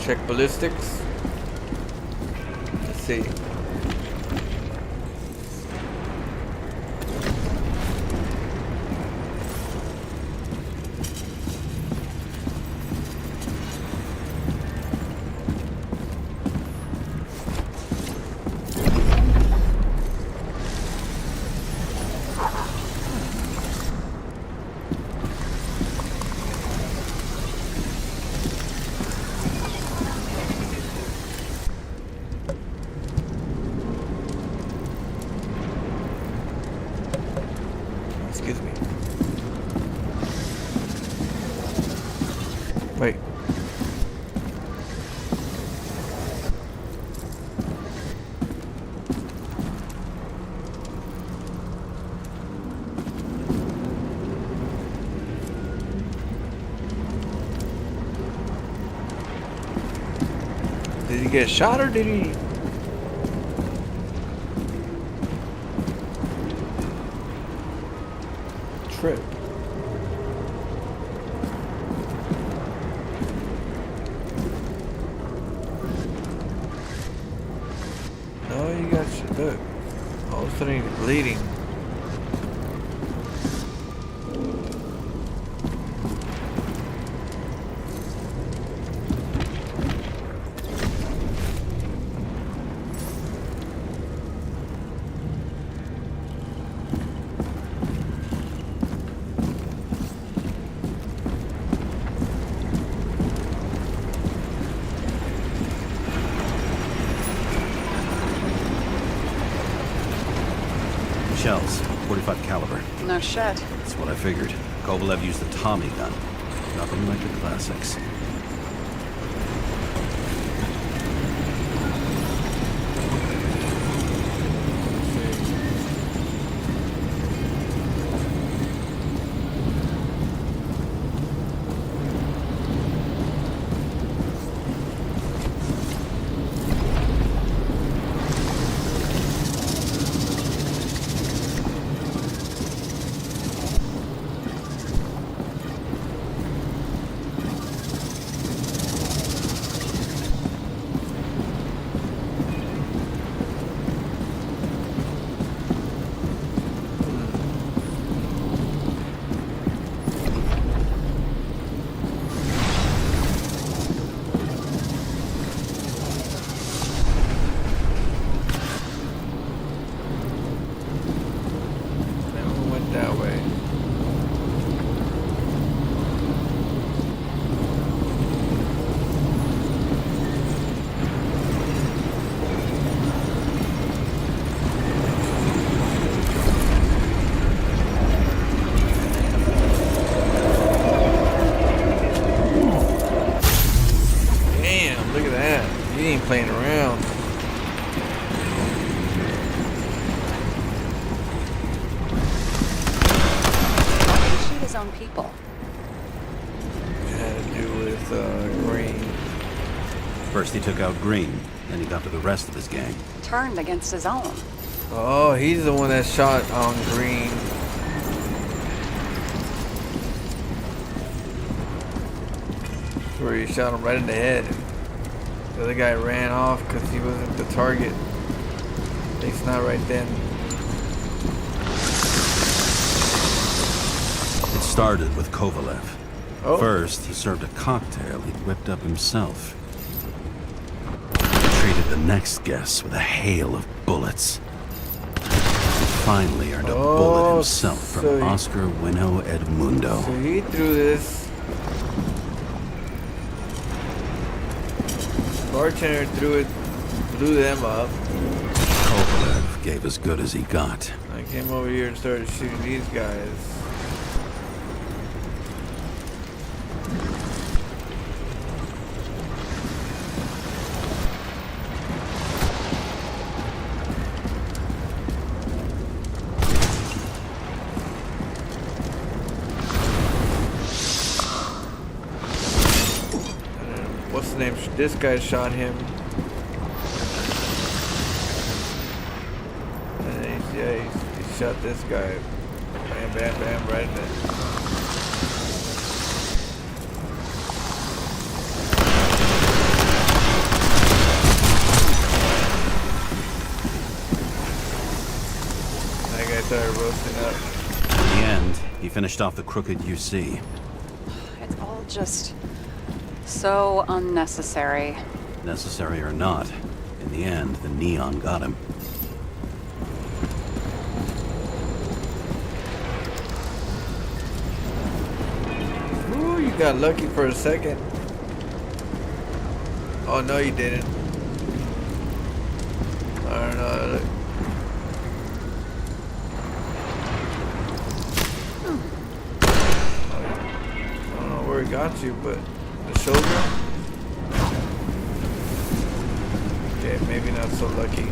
Check ballistics. Let's see. Excuse me. Wait. Did he get shot or did he? Trip. No, you got shit. Look. All of a sudden he's bleeding. Shells, 45 caliber. No shit. That's what I figured. Kovalev used the Tommy gun. Nothing like the classics. took out Green, then he got to the rest of his gang. Turned against his own. Oh, he's the one that shot on Green. Where he shot him right in the head. The other guy ran off because he wasn't the target. At least not right then. It started with Kovalev. Oh. First, he served a cocktail he'd whipped up himself. He treated the next guest with a hail of bullets. He finally earned a bullet himself from Oscar Wino Edmundo. So he threw this. Bartender blew them up. Kovalev gave as good as he got. I came over here and started shooting these guys. What's the name? This guy shot him. And then he shot this guy. Bam, bam, bam, right in there. That guy started roasting up. In the end, he finished off the crooked UC. It's all just so unnecessary. Necessary or not, in the end, the neon got him. Ooh, you got lucky for a second. Oh, no, you didn't. I don't know. Look. I don't know where he got you, but the shoulder? Okay, maybe not so lucky.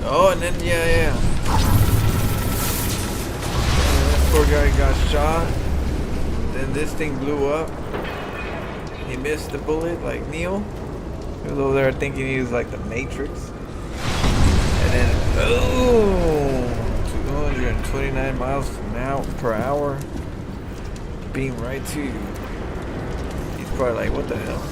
Oh, and then, yeah. This poor guy got shot. Then this thing blew up. He missed the bullet like Neo. He was over there thinking he was like the Matrix. And then, oh, 229 miles per hour. Beam right to you. He's probably like, what the hell?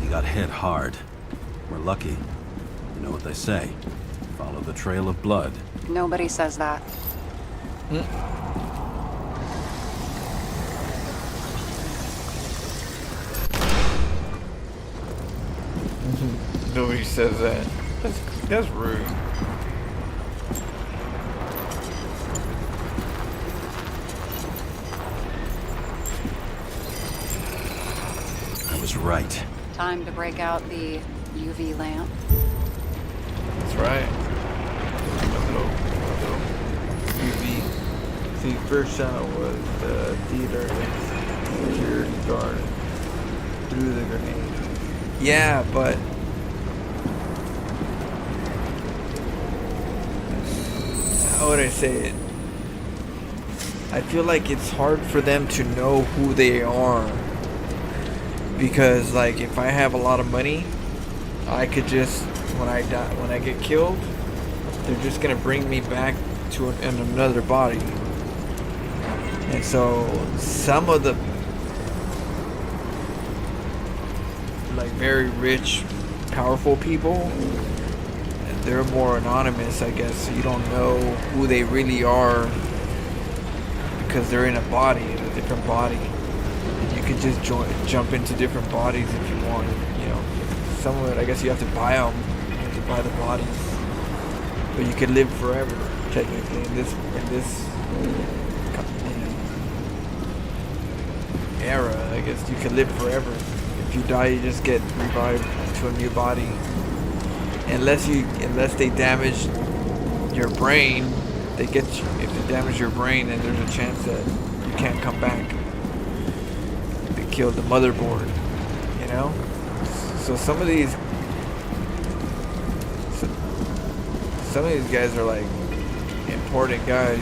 He got hit hard. We're lucky. You know what they say. Follow the trail of blood. Nobody says that. Nobody says that. That's rude. I was right. Time to break out the UV lamp. That's right. Little UV. See, first shot was the theater security guard threw the grenade. Yeah, but how would I say it? I feel like it's hard for them to know who they are. Because like if I have a lot of money, I could just when I get killed, they're just gonna bring me back to in another body. And so some of the like very rich, powerful people, they're more anonymous, I guess. So you don't know who they really are because they're in a body, in a different body. You could just jump into different bodies if you want. You know, some of it, I guess you have to buy them. You have to buy the bodies, but you could live forever technically in this era. I guess you could live forever. If you die, you just get revived to a new body. Unless they damage your brain, they get you. If they damage your brain, then there's a chance that you can't come back. They killed the motherboard, you know. So some of these some of these guys are like important guys.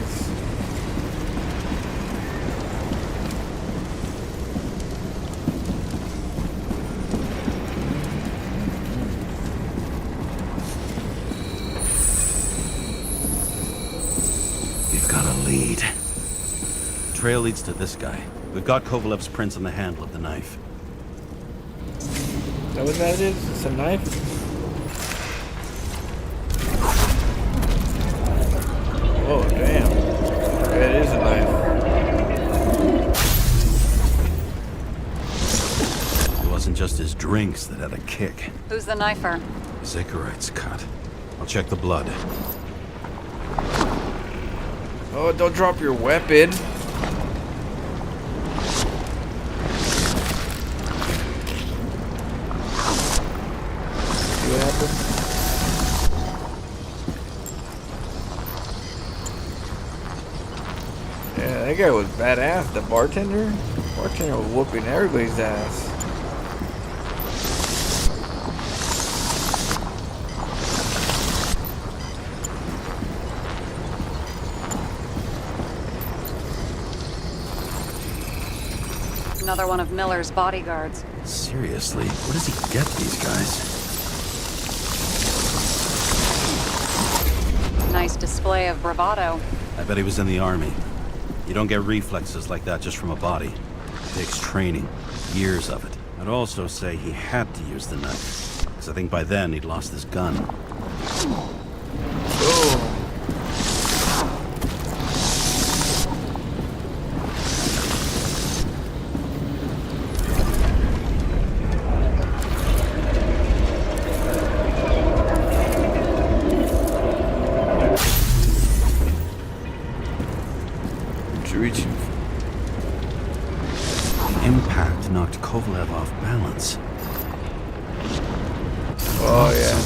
We've got a lead. Trail leads to this guy. We've got Kovalev's prints on the handle of the knife. Is that what that is? It's a knife? Oh, damn. Yeah, it is a knife. It wasn't just his drinks that had a kick. Who's the knifer? His Icarite's cut. I'll check the blood. Oh, don't drop your weapon. See what happened? Yeah, that guy was badass. The bartender? Bartender was whooping everybody's ass. Another one of Miller's bodyguards. Seriously, where does he get these guys? Nice display of bravado. I bet he was in the army. You don't get reflexes like that just from a body. It takes training, years of it. I'd also say he had to use the knife, because I think by then he'd lost his gun. Oh. Reaching. The impact knocked Kovalev off balance. Oh yeah.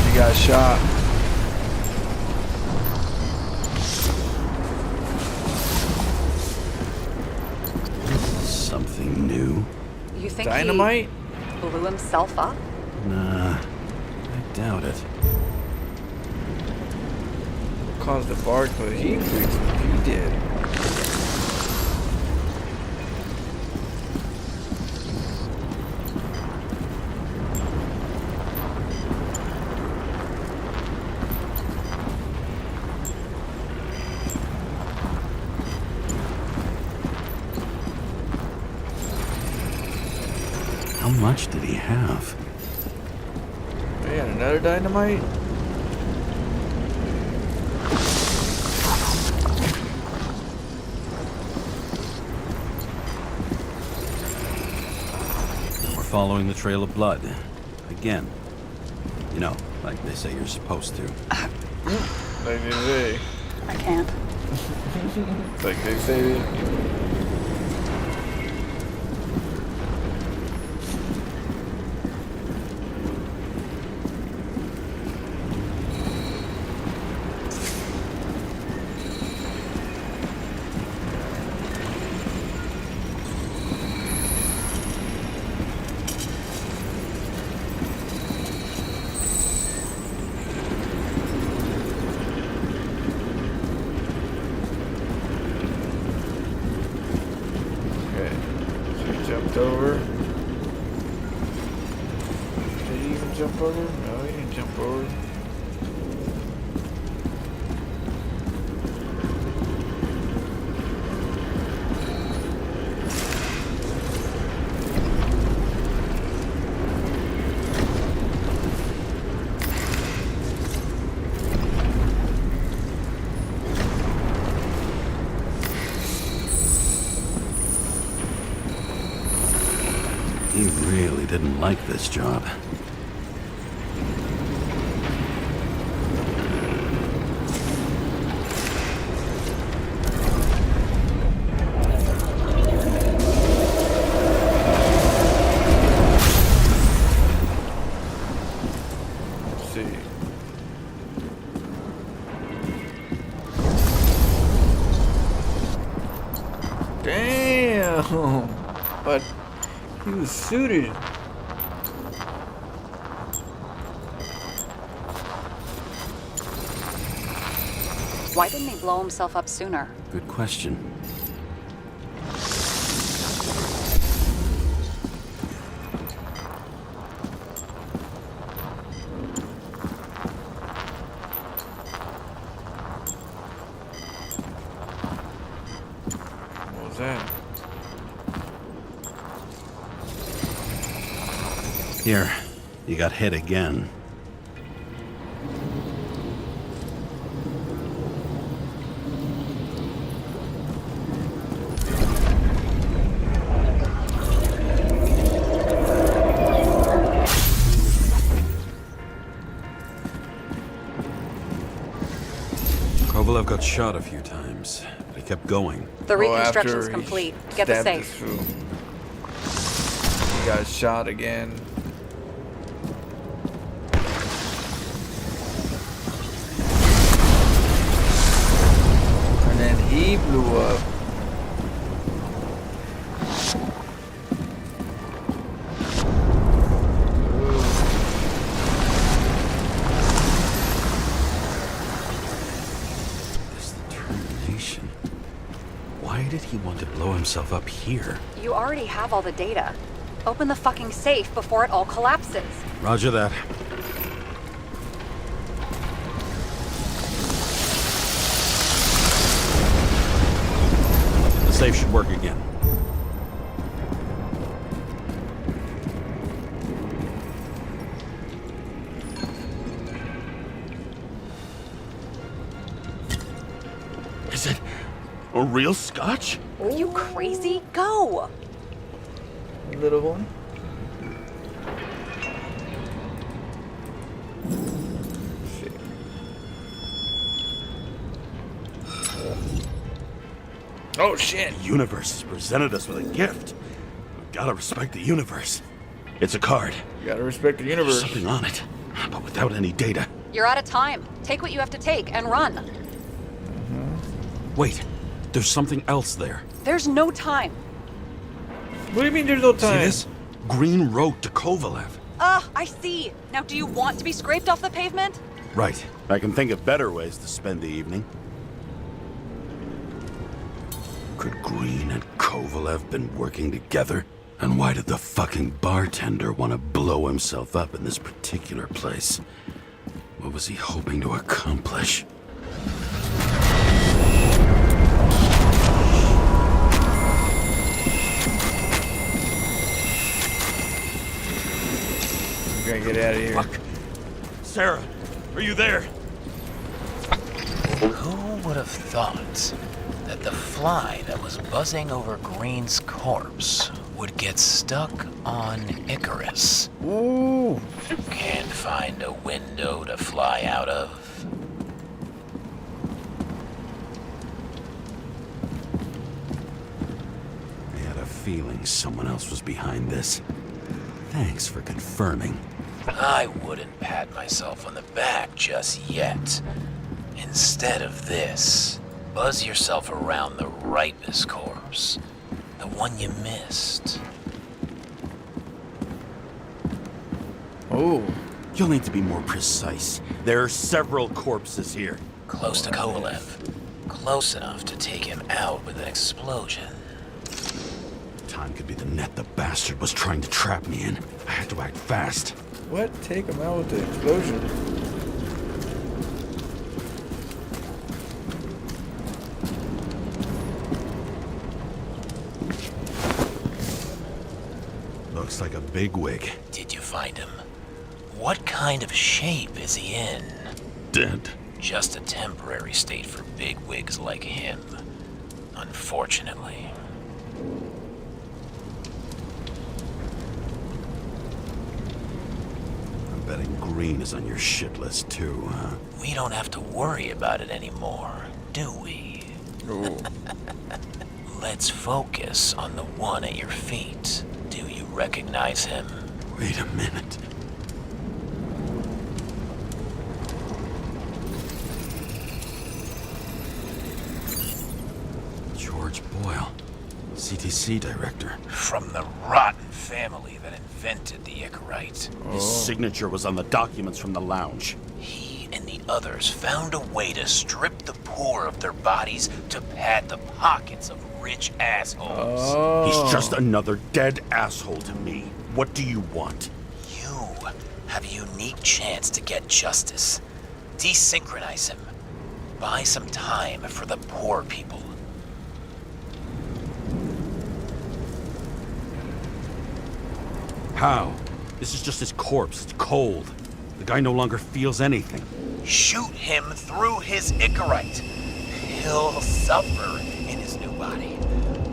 He got shot. Something new? You think Dynamite? he blew himself up? Nah, I doubt it. Caused the bar close. He did. How much did he have? Man, another dynamite? Following the trail of blood. Again. You know, like they say you're supposed to. Like they say. I can't. Like they say. Over. Did he even jump over? No, he didn't jump over. He really didn't like this job. Let's see. Damn! But he was suited. Why didn't he blow himself up sooner? Good question. What was that? Here, you got hit again. Kovalev got shot a few times, but he kept going. The Oh, reconstruction's after he complete. Get the stabbed safe. this fool. He got shot again. And then he blew up. This determination. Why did he want to blow himself up here? You already have all the data. Open the fucking safe before it all collapses. Roger that. The safe should work again. Is it a real scotch? Are you crazy? Go! Little one. Shit. Oh shit. The universe has presented us with a gift. We've gotta respect the universe. It's a card. You gotta respect the There's universe. something on it, but without any data. You're out of time. Take what you have to take and run. Wait, there's something else there. There's no time. What do you mean there's no See time? this? Green Road to Kovalev. I see. Now do you want to be scraped off the pavement? Right. I can think of better ways to spend the evening. Could Green and Kovalev been working together? And why did the fucking bartender want to blow himself up in this particular place? What was he hoping to accomplish? We gotta get out of here. Fuck. Sarah, are you there? Who would have thought that the fly that was buzzing over Green's corpse would get stuck on Icarus? Ooh. Can't find a window to fly out of. I had a feeling someone else was behind this. Thanks for confirming. I wouldn't pat myself on the back just yet. Instead of this, buzz yourself around the Ripus corpse. The one you missed. Oh. You'll need to be more precise. There are several corpses here. Close to Kovalev. Close enough to take him out with an explosion. Time could be the net the bastard was trying to trap me in. I had to act fast. What? Take him out with the explosion. Looks like a bigwig. Did you find him? What kind of shape is he in? Dead. Just a temporary state for bigwigs like him. Unfortunately. I'm betting Green is on your shit list too, huh? We don't have to worry about it anymore, do we? Ooh. Let's focus on the one at your feet. Do you recognize him? Wait a minute. George Boyle, CTC director. From the rotten family that invented the Icarite. His signature was on the documents from the lounge. He and the others found a way to strip the poor of their bodies to pad the pockets of rich assholes. He's just another dead asshole to me. What do you want? You have a unique chance to get justice. Desynchronize him. Buy some time for the poor people. How? This is just his corpse. It's cold. The guy no longer feels anything. Shoot him through his Icarite. He'll suffer in his new body.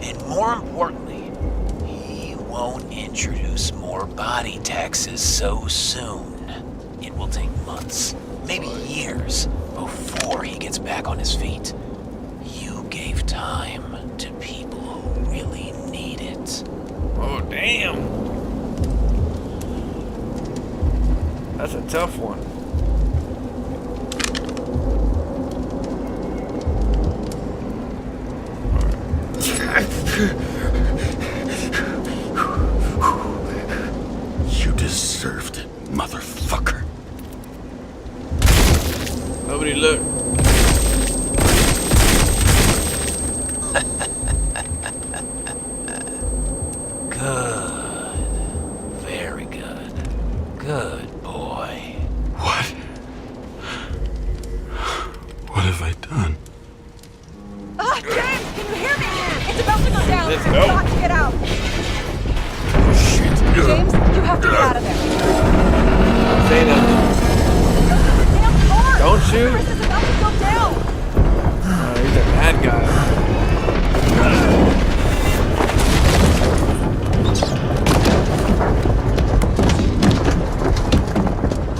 And more importantly, he won't introduce more body taxes so soon. It will take months, maybe years, before he gets back on his feet. You gave time to people who really need it. Oh, damn. That's a tough one. You deserved it, motherfucker. Nobody look. Good. Very good. Good boy. What have I done? Ah, James, can you hear me? It's about to go down. Let's We've go. got to get out. Shit. James, you have to get out of there. Say that. Damn door. Don't shoot. Chris is about to go down. He's a bad guy.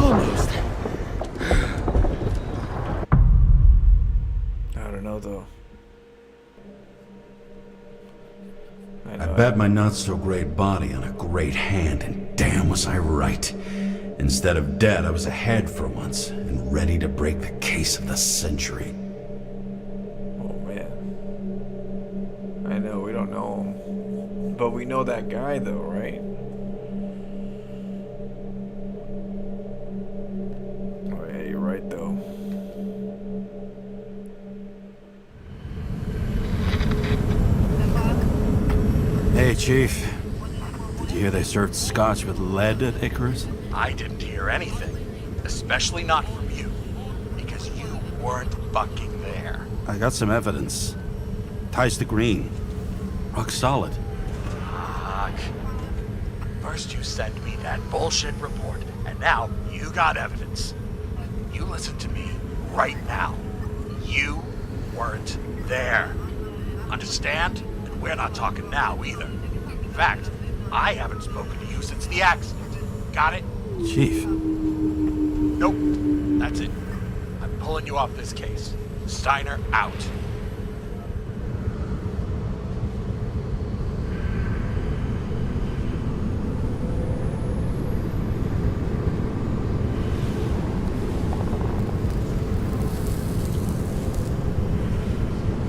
Almost. I don't know though. I bet my not-so-great body on a great hand, and damn was I right. Instead of dead, I was ahead for once, and ready to break the case of the century. Oh man. I know we don't know him. But we know that guy though, right? Oh yeah, you're right though. Hey, Chief. Did you hear they served scotch with lead at Icarus? I didn't hear anything. Especially not from you. Because you weren't fucking there. I got some evidence. Ties to Green. Rock solid. Fuck. First you send me that bullshit report, and now you got evidence. You listen to me right now. You weren't there. Understand? And we're not talking now either. In fact, I haven't spoken to you since the accident. Got it? Chief. Nope. That's it. I'm pulling you off this case. Steiner out.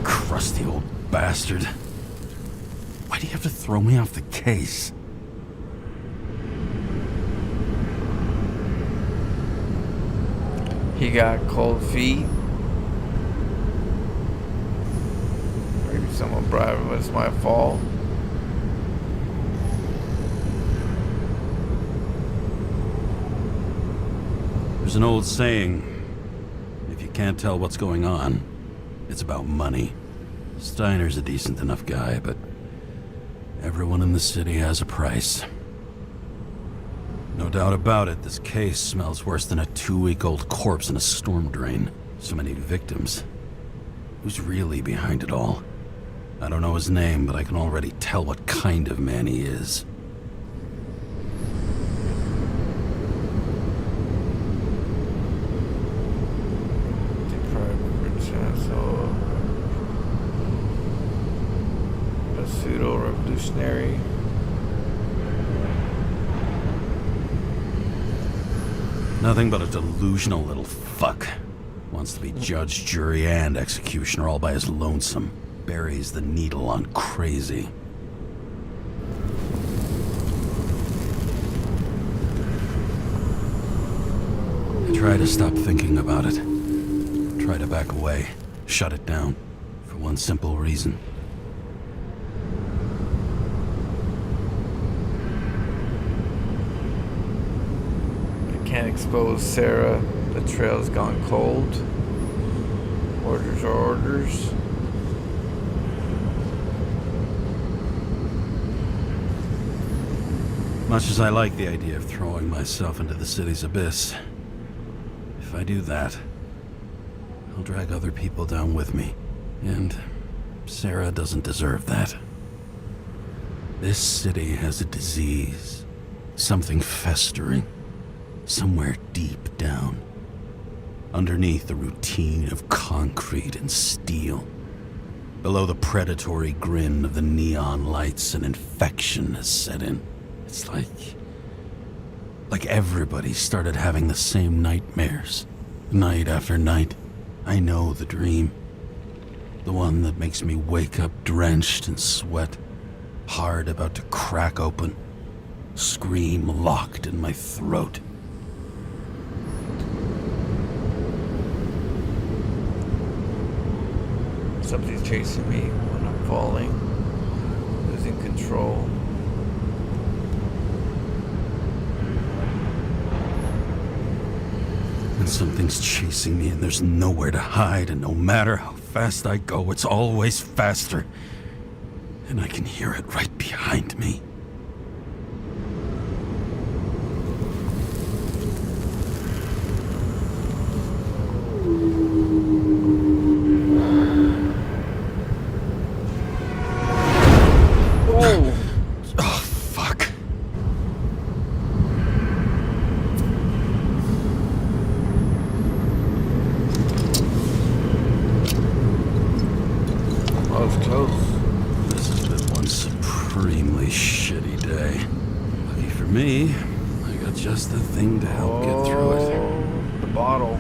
Crusty old bastard. Why do you have to throw me off the case? He got cold feet. Maybe someone bribed him. It's my fault. There's an old saying, if you can't tell what's going on, it's about money. Steiner's a decent enough guy, but everyone in the city has a price. No doubt about it, this case smells worse than a 2-week-old corpse in a storm drain. So many victims. Who's really behind it all? I don't know his name, but I can already tell what kind of man he is. A pseudo-revolutionary. Nothing but a delusional little fuck. Wants to be judge, jury, and executioner all by his lonesome. Buries the needle on crazy. I try to stop thinking about it. Try to back away, shut it down, for one simple reason. I can't expose Sarah. The trail's gone cold. Orders are orders. Much as I like the idea of throwing myself into the city's abyss, if I do that, I'll drag other people down with me. And Sarah doesn't deserve that. This city has a disease. Something festering. Somewhere deep down. Underneath the routine of concrete and steel. Below the predatory grin of the neon lights, an infection has set in. It's like everybody started having the same nightmares, night after night. I know the dream. The one that makes me wake up drenched in sweat, heart about to crack open, scream locked in my throat. Something's chasing me when I'm falling, losing control. And something's chasing me and there's nowhere to hide, and no matter how fast I go, it's always faster. And I can hear it right behind me. Whoa! Oh, fuck. Oh, it's close. This has been one supremely shitty day. Lucky for me, I got just the thing to help get through it. Oh, the bottle.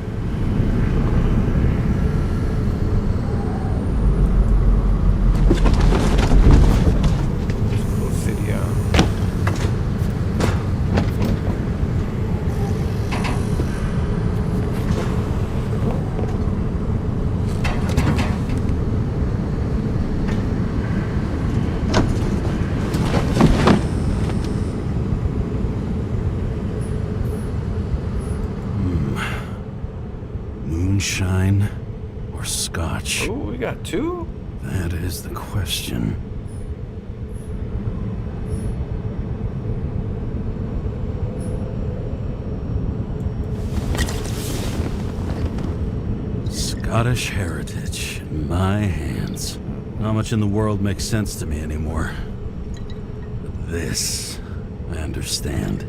Moonshine or scotch? Oh, we got two? That is the question. Scottish heritage in my hands. Not much in the world makes sense to me anymore. But this, I understand.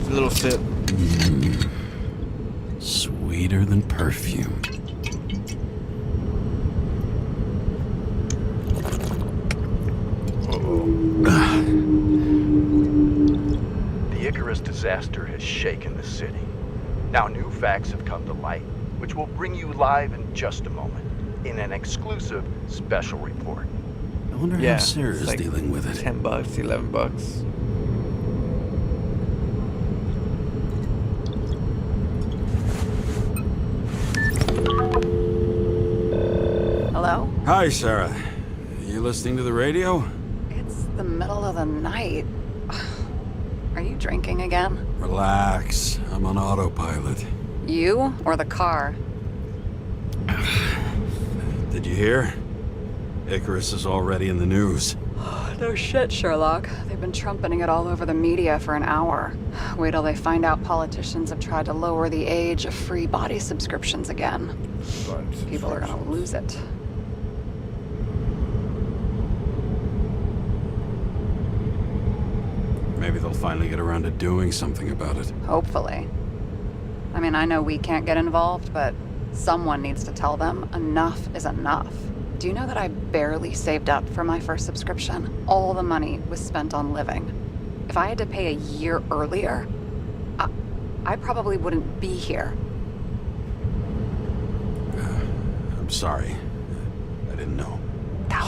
Little sip. Sweeter than perfume. The Icarus disaster has shaken the city. Now new facts have come to light, which we'll bring you live in just a moment, in an exclusive special report. I wonder how Sarah's like dealing with it. $10, $11. Hello? Hi, Sarah. You listening to the radio? It's the middle of the night. Are you drinking again? Relax. I'm on autopilot. You or the car? Did you hear? Icarus is already in the news. No shit, Sherlock. They've been trumpeting it all over the media for an hour. Wait till they find out politicians have tried to lower the age of free body subscriptions again. People are gonna lose it. Maybe they'll finally get around to doing something about it. Hopefully. I mean, I know we can't get involved, but someone needs to tell them enough is enough. Do you know that I barely saved up for my first subscription? All the money was spent on living. If I had to pay a year earlier, I probably wouldn't be here. I'm sorry.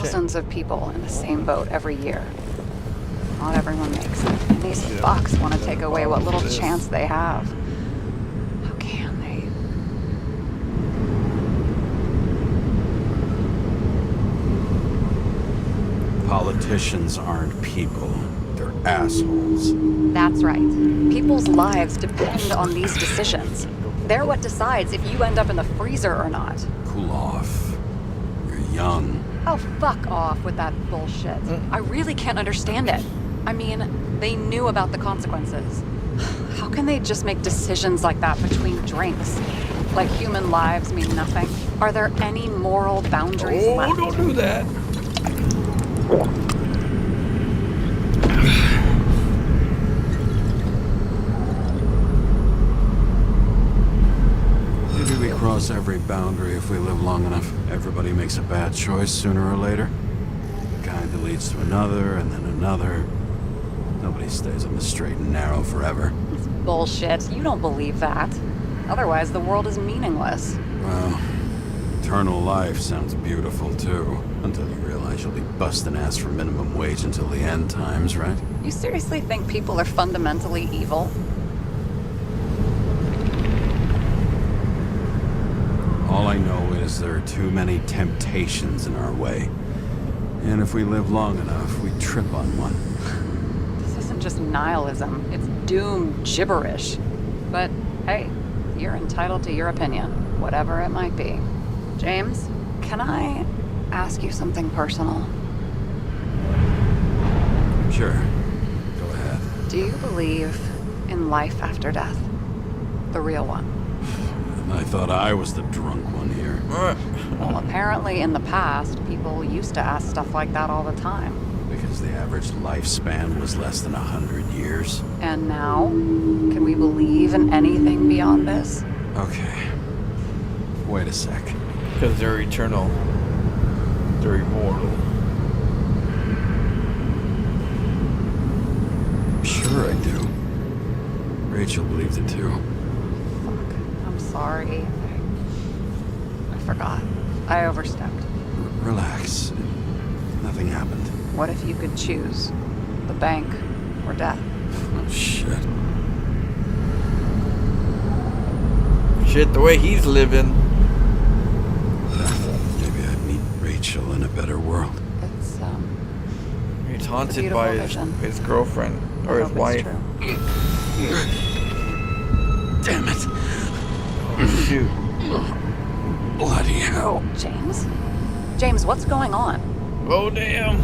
thousands of people in the same boat every year. Not everyone makes it. And these fucks want to take away what little chance they have. How can they? Politicians aren't people. They're assholes. That's right. People's lives depend on these decisions. They're what decides if you end up in the freezer or not. Cool off. You're young. Oh, fuck off with that bullshit. I really can't understand it. I mean, they knew about the consequences. How can they just make decisions like that between drinks? Like human lives mean nothing? Are there any moral boundaries left? Oh, don't do that. Maybe we cross every boundary if we live long enough. Everybody makes a bad choice sooner or later. Kind of leads to another, and then another. Nobody stays on the straight and narrow forever. It's bullshit. You don't believe that. Otherwise, the world is meaningless. Well, eternal life sounds beautiful, too. Until you realize you'll be busting ass for minimum wage until the end times, right? You seriously think people are fundamentally evil? All I know is there are too many temptations in our way. And if we live long enough, we trip on one. This isn't just nihilism. It's doom gibberish. But hey, you're entitled to your opinion, whatever it might be. James, can I ask you something personal? Sure. Go ahead. Do you believe in life after death? The real one? I thought I was the drunk one here. Well, apparently in the past, people used to ask stuff like that all the time. Because the average lifespan was less than 100 years. And now? Can we believe in anything beyond this? Okay. Wait a sec. Because they're eternal. They're immortal. Sure I do. Rachel believed it too. Fuck. I'm sorry. I forgot. I overstepped. Relax. Nothing happened. What if you could choose? The bank or death? Oh, shit. Shit, the way he's living. Maybe I'd meet Rachel in a better world. It's, He's it's a haunted beautiful by vision. his girlfriend I or his hope it's wife. true. Damn it. Oh, shoot. Bloody hell. James? James, what's going on? Oh, damn.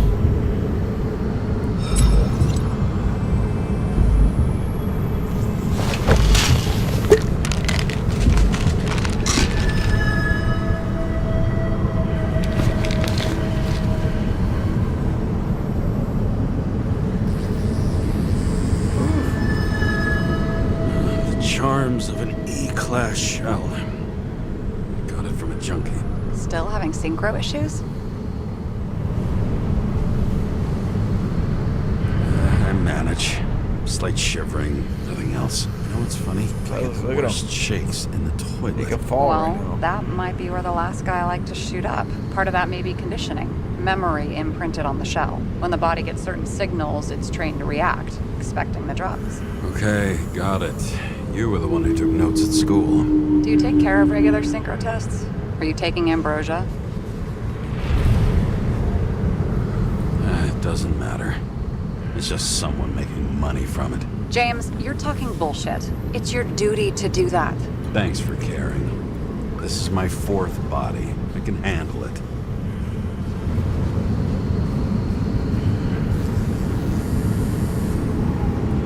The charms of an E-class shell. Got it from a junkie. Still having synchro issues? I manage. Slight shivering, nothing else. You know what's funny? I get the Look at worst him. shakes in the toilet. He could fall right Well, now. that might be where the last guy liked to shoot up. Part of that may be conditioning. Memory imprinted on the shell. When the body gets certain signals, it's trained to react, expecting the drugs. Okay, got it. You were the one who took notes at school. Do you take care of regular synchro tests? Are you taking ambrosia? It doesn't matter. It's just someone making money from it. James, you're talking bullshit. It's your duty to do that. Thanks for caring. This is my fourth body. I can handle it.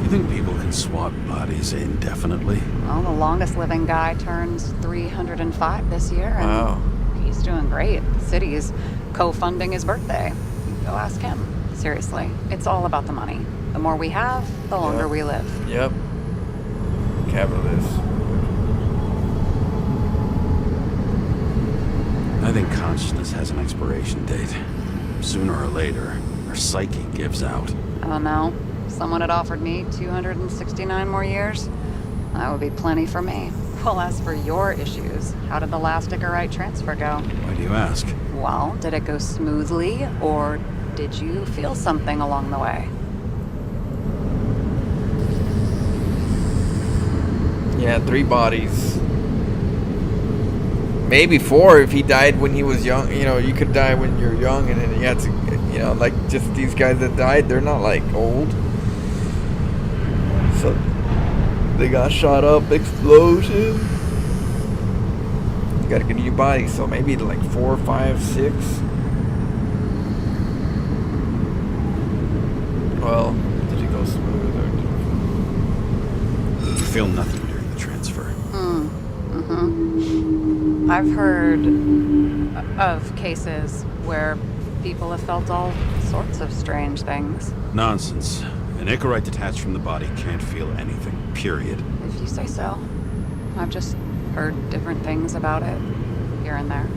You think people can swap bodies indefinitely? Well, the longest living guy turns 305 this year, and Wow. he's doing great. The city's co-funding his birthday. Go ask him. Seriously, it's all about the money. The more we have, the longer Yep. we live. Yep. Capitalist. I think consciousness has an expiration date. Sooner or later, our psyche gives out. Oh no, if someone had offered me 269 more years, that would be plenty for me. Well, as for your issues, how did the last Icarite transfer go? Why do you ask? Well, did it go smoothly, or did you feel something along the way? Yeah, 3 bodies. Maybe 4 if he died when he was young. You know, you could die when you're young, and then you had to, you know, like just these guys that died, they're not like old. So they got shot up, explosion. You gotta get a new body, so maybe like 4, 5, 6. Well, did it go smooth or? Feel nothing during the transfer. I've heard of cases where people have felt all sorts of strange things. Nonsense. An Icarite detached from the body can't feel anything, period. If you say so. I've just heard different things about it, here and there.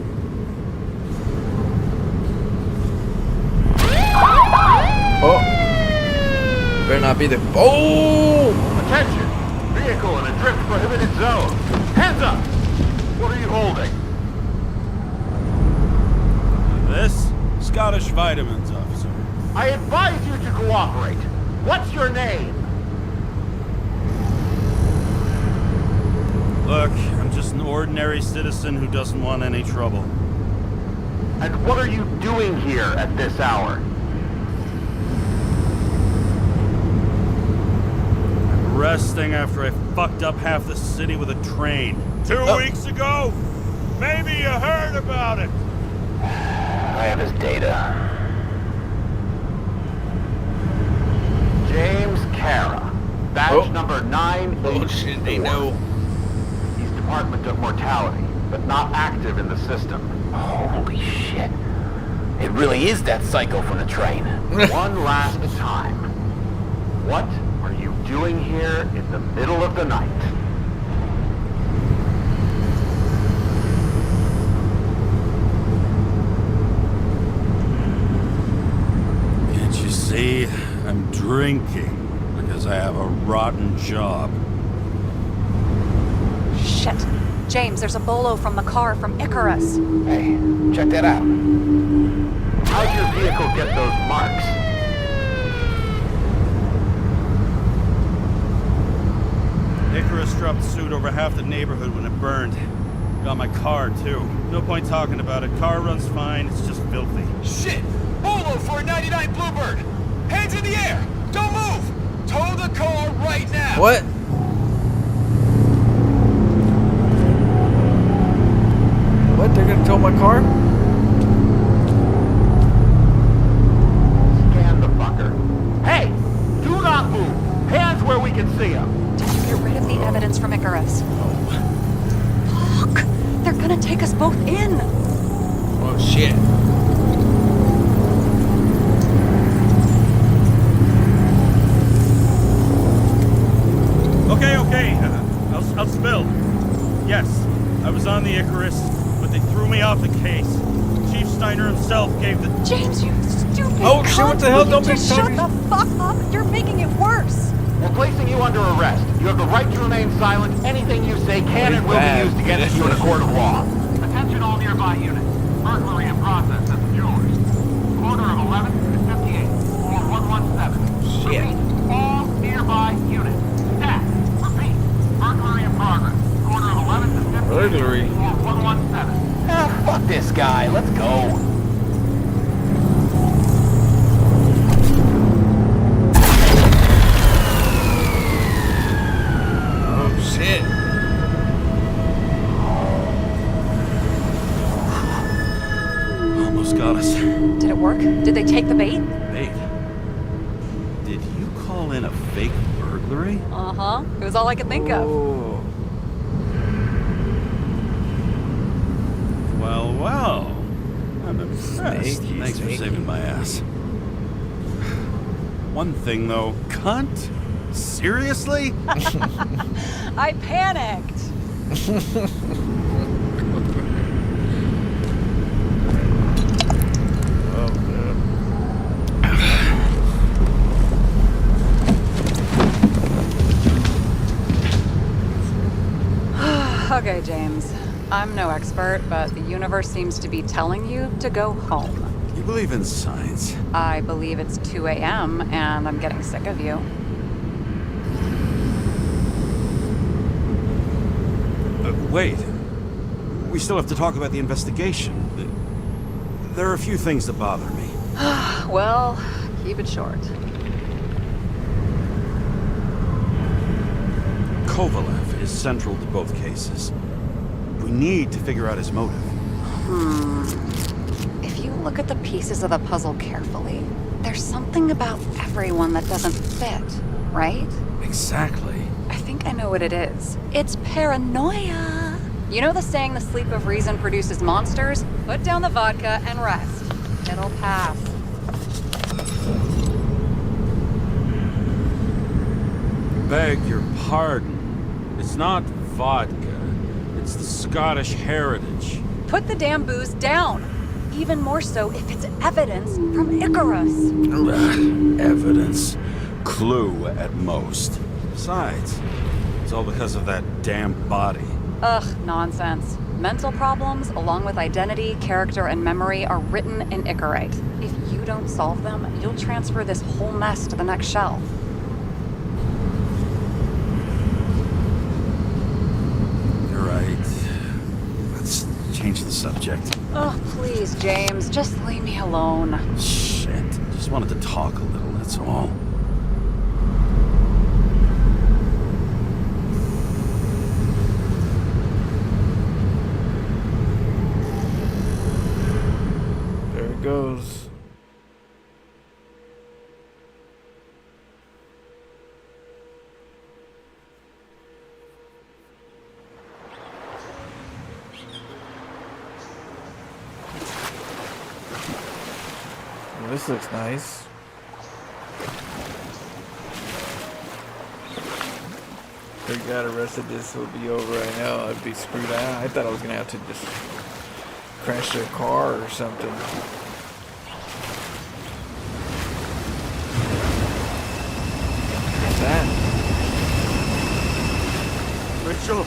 Oh! Better not be the. Oh! Attention! Vehicle in a drift prohibited zone. Hands up! What are you holding? This? Scottish Vitamins, officer. I advise you to cooperate. What's your name? Look, I'm just an ordinary citizen who doesn't want any trouble. And what are you doing here at this hour? I'm resting after I fucked up half the city with a train. 2 weeks ago? Maybe you heard about it. I have his data. James Kara. Badge number 984. Oh shit, they know. He's Department of Mortality, but not active in the system. Holy shit. It really is that psycho from the train. One last time. What are you doing here in the middle of the night? Can't you see? I'm drinking because I have a rotten job. Shit. James, there's a bolo from the car from Icarus. Hey, check that out. How'd your vehicle get those marks? Icarus dropped soot over half the neighborhood when it burned. Got my car, too. No point talking about it. Car runs fine, it's just filthy. Shit! Bolo for a 99 Bluebird! Hands in the air! Don't move! Tow the car right now! What? What? They're gonna tow my car? Scan the fucker. Hey! Do not move! Hands where we can see him! Did you get rid of the evidence from Icarus? Fuck! They're gonna take us both in! Oh shit. Okay. I'll spill. Yes, I was on the Icarus, but they threw me off the case. Chief Steiner himself gave the... James, you stupid Oh, shit, what cunt. the hell? Will you Don't be just shut talking- the fuck up! You're making it worse! We're placing you under arrest. You have the right to remain silent. Anything you say can and will be used against you in a court of law. Attention all nearby units. Burglary in process at the jewelers. Corner of 11 and 58. Or 117. Shit. Repeat, all nearby units. Staff. Repeat. Burglary in progress. Corner of 11 and 58. Burglary? Or 117. Ah, fuck this guy. Let's go. Oh shit. Almost got us. Did it work? Did they take the bait? Wait. Did you call in a fake burglary? Uh-huh. It was all I could think of. Oh. Well. I'm impressed. Sneaky, Thanks for sneaky. saving my ass. One thing, though. Cunt? Seriously? I panicked. Oh god. Okay, James. I'm no expert, but the universe seems to be telling you to go home. You believe in science? I believe it's 2 a.m. and I'm getting sick of you. Wait. We still have to talk about the investigation. There are a few things that bother me. Well, keep it short. Kovalev is central to both cases. We need to figure out his motive. If you look at the pieces of the puzzle carefully, there's something about everyone that doesn't fit, right? Exactly. I think I know what it is. It's paranoia. You know the saying, the sleep of reason produces monsters? Put down the vodka and rest. It'll pass. Beg your pardon. It's not vodka. It's the Scottish heritage. Put the damn booze down. Even more so if it's evidence from Icarus. Evidence. Clue at most. Besides, it's all because of that damn body. Ugh, nonsense. Mental problems, along with identity, character, and memory, are written in Icarite. If you don't solve them, you'll transfer this whole mess to the next shelf. You're right. Let's change the subject. Oh, please, James, just leave me alone. Shit. Just wanted to talk a little, that's all. There it goes. Well, this looks nice. If they got arrested, this would be over right now. I'd be screwed out. I thought I was gonna have to just crash their car or something. What's that? Rachel!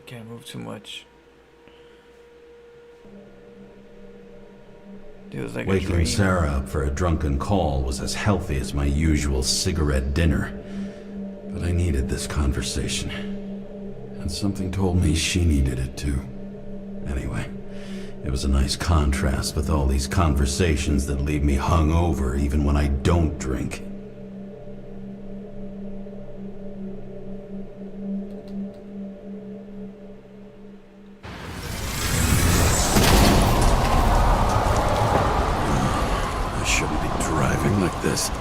Can't move too much. Feels like a Waking dream. Sarah up for a drunken call was as healthy as my usual cigarette dinner. But I needed this conversation. And something told me she needed it too. Anyway, it was a nice contrast with all these conversations that leave me hungover even when I don't drink. Like this.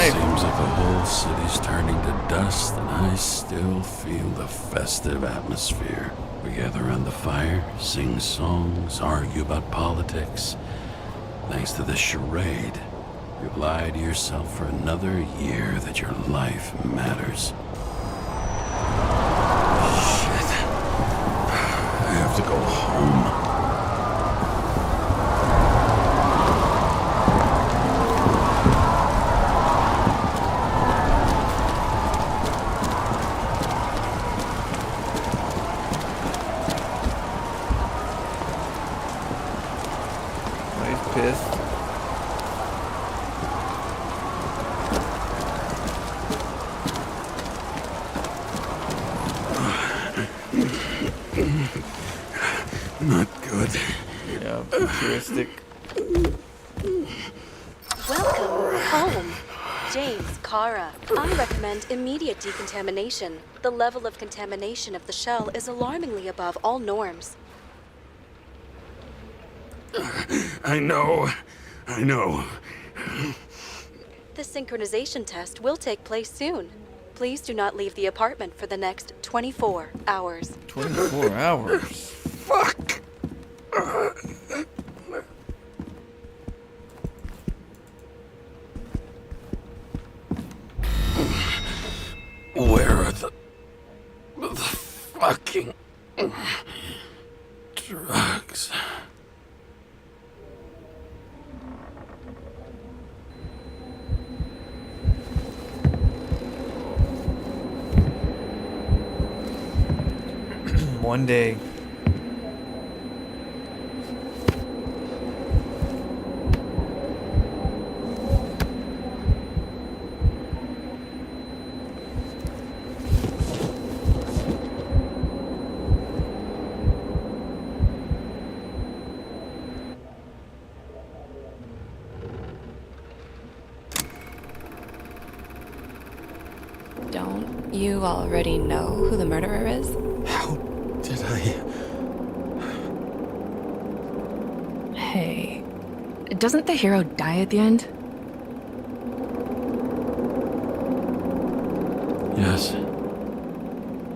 Seems like the whole city's turning to dust, and I still feel the festive atmosphere. We gather around the fire, sing songs, argue about politics. Thanks to this charade, you've lied to yourself for another year that your life matters. Shit. I have to go home. futuristic. Welcome home. James, Kara. I recommend immediate decontamination. The level of contamination of the shell is alarmingly above all norms. I know. The synchronization test will take place soon. Please do not leave the apartment for the next 24 hours. 24 hours? Fuck! Where are the fucking drugs? One day. Don't you already know who the murderer is? How did I... Hey, doesn't the hero die at the end? Yes.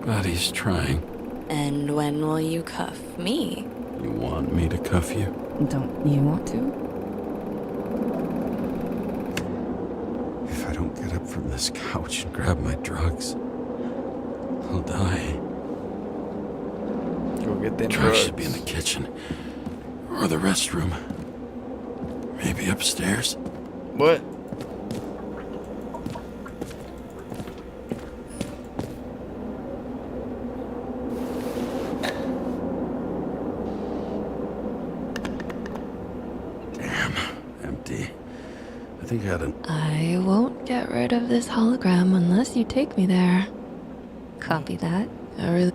But he's trying. And when will you cuff me? You want me to cuff you? Don't you want to? If I don't get up from this couch and grab my drugs, I'll die. Go get them Drugs should be in the kitchen. Or the restroom. Maybe upstairs. What? Damn, empty. I think I had an... I won't get rid of this hologram unless you take me there. Copy that. I really...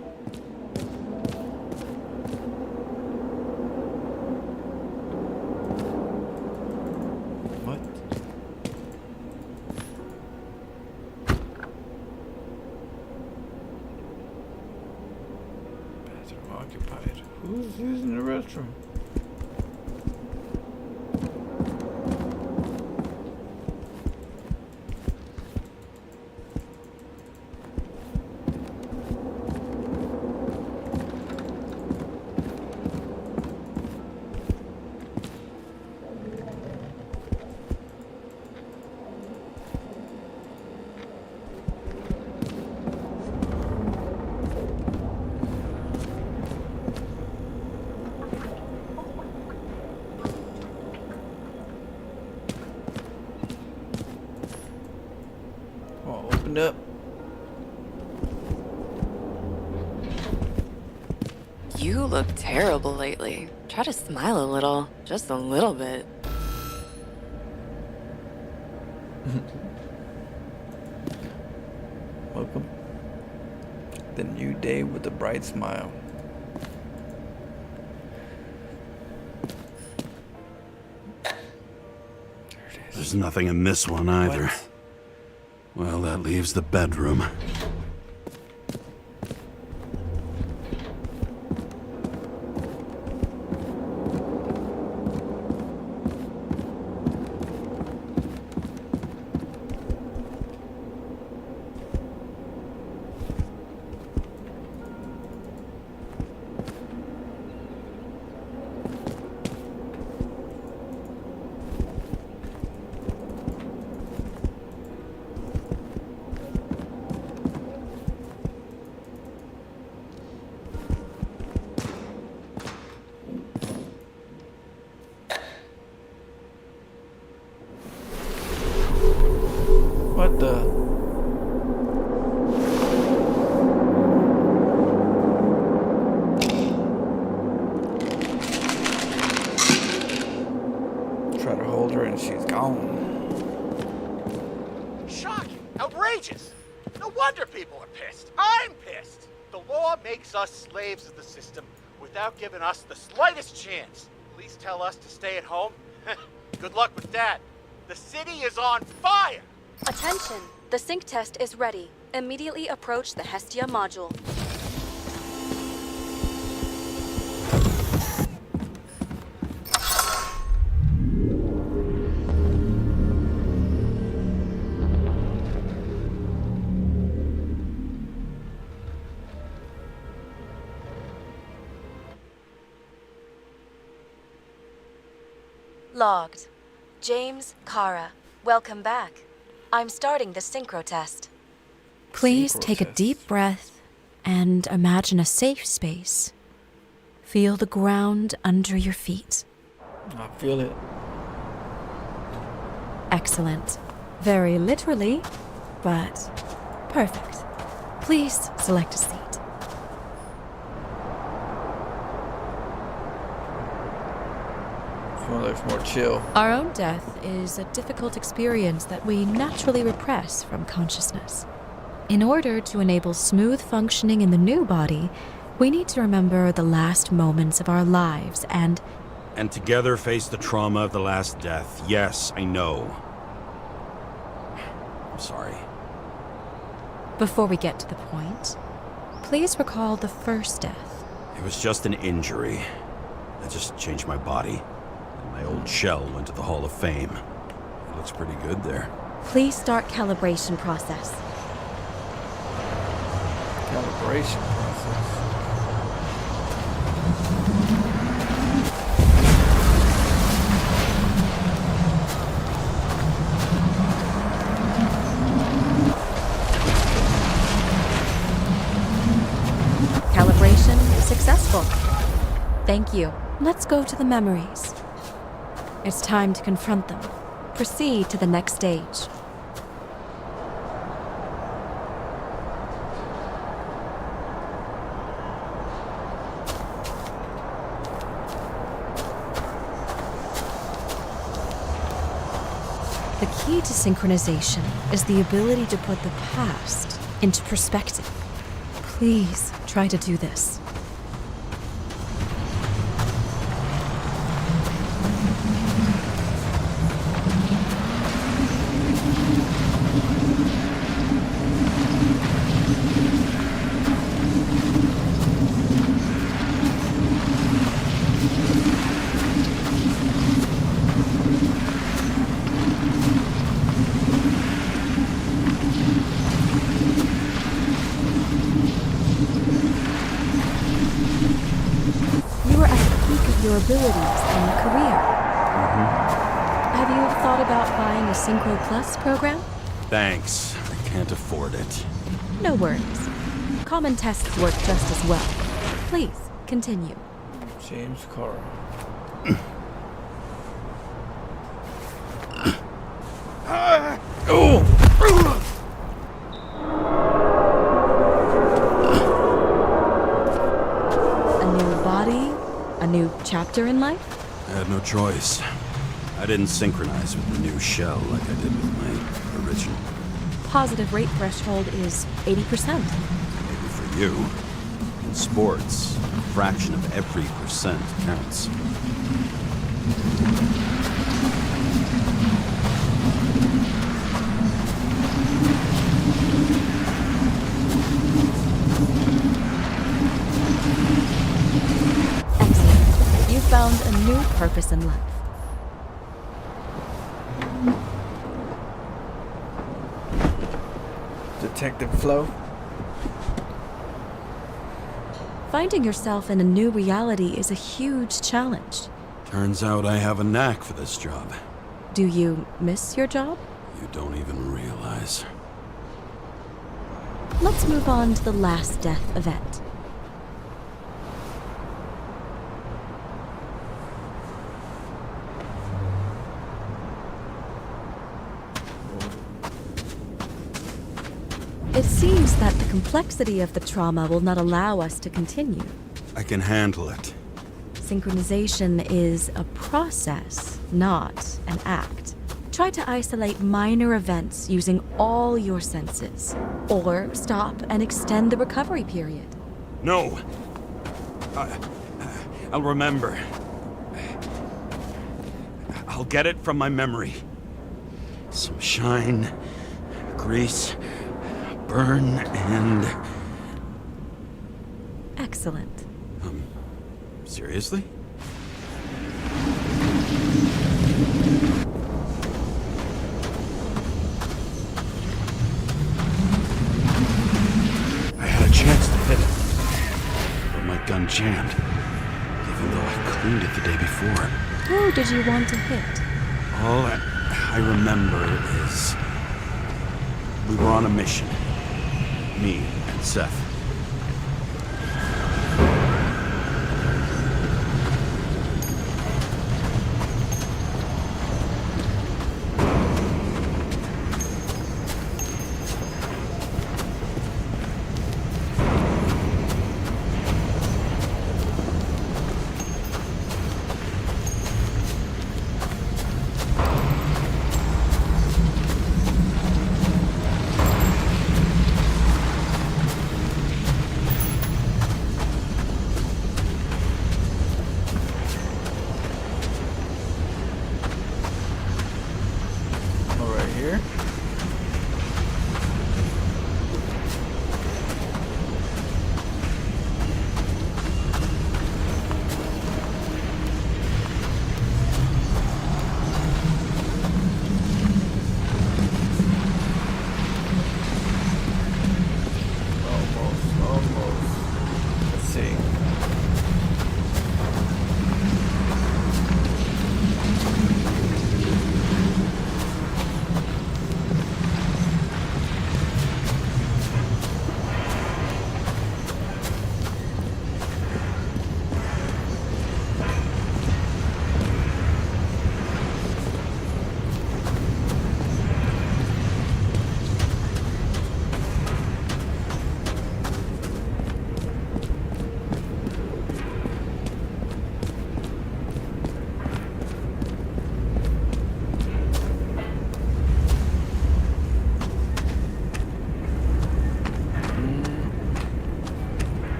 What? Bathroom occupied. Who's using the restroom? Oh, opened up. You look terrible lately. Try to smile a little. Just a little bit. Welcome. The new day with a bright smile. There's nothing in this one either. What? Well, that leaves the bedroom. What the? Try to hold her and she's gone. Shocking. Outrageous. No wonder people are pissed. I'm pissed. The law makes us slaves of the system without giving us the slightest chance. Please authorities tell us to stay at home? Good luck with that. The city is on fire! Attention! The sync test is ready. Immediately approach the Hestia module. Logged. James, Kara, welcome back. I'm starting the synchro test. Please take a deep breath and imagine a safe space. Feel the ground under your feet. I feel it. Excellent. Very literally, but perfect. Please select a seat. One looks more chill. Our own death is a difficult experience that we naturally repress from consciousness. In order to enable smooth functioning in the new body, we need to remember the last moments of our lives and together face the trauma of the last death. Yes, I know. I'm sorry. Before we get to the point, please recall the first death. It was just an injury. I just changed my body. My old shell went to the Hall of Fame. It looks pretty good there. Please start calibration process. Calibration process. Calibration successful. Thank you. Let's go to the memories. It's time to confront them. Proceed to the next stage. The key to synchronization is the ability to put the past into perspective. Please try to do this. Abilities and career. Have you thought about buying a Synchro Plus program? Thanks. I can't afford it. No worries. Common tests work just as well. Please, continue. James Carr. A new body? A new chapter in life? I had no choice. I didn't synchronize with the new shell like I did with my original. Positive rate threshold is 80%. Maybe for you. In sports, a fraction of every percent counts. Excellent. You found a new purpose in life. Detective Flo. Finding yourself in a new reality is a huge challenge. Turns out I have a knack for this job. Do you miss your job? You don't even realize. Let's move on to the last death event. It seems that the complexity of the trauma will not allow us to continue. I can handle it. Synchronization is a process, not an act. Try to isolate minor events using all your senses, or stop and extend the recovery period. No! I'll remember. I'll get it from my memory. Some shine, grease, burn, and... Excellent. Seriously? I had a chance to hit it, but my gun jammed, even though I cleaned it the day before. Who did you want to hit? All I remember is we were on a mission. Me and Seth.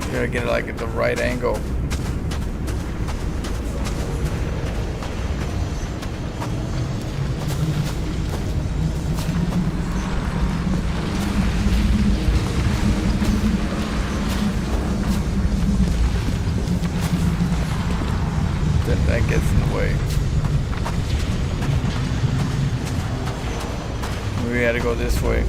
Gotta get it like at the right angle. That gets in the way. We had to go this way.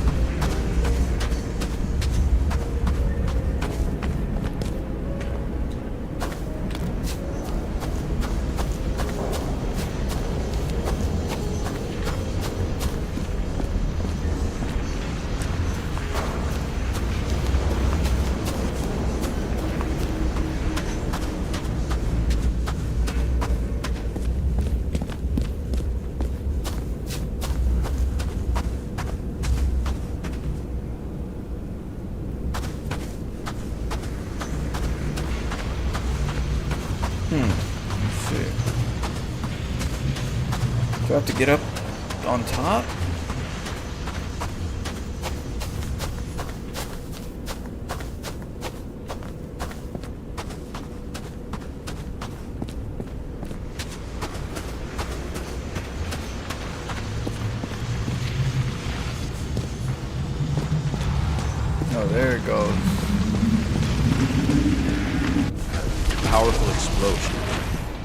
Do I have to get up on top? Oh, there it goes. Powerful explosion.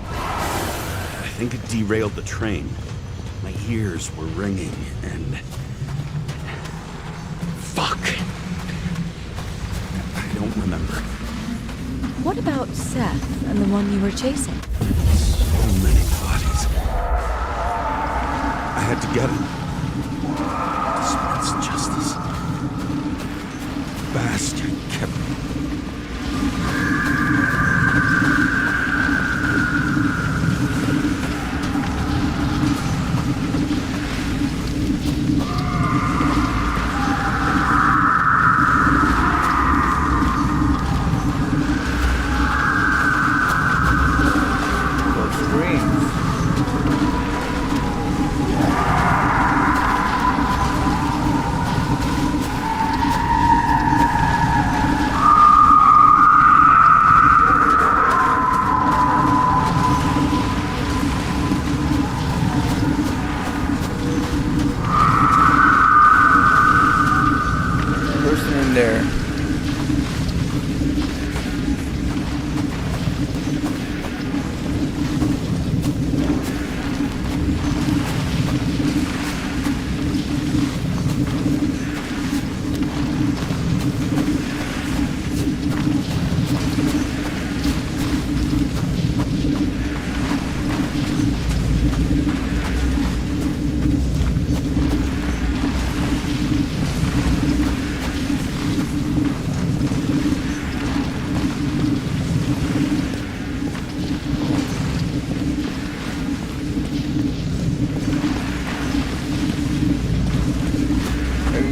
I think it derailed the train. My ears were ringing, and... Fuck! I don't remember. What about Seth and the one you were chasing? So many bodies. I had to get him. Dispense justice. Bastard kept... in there.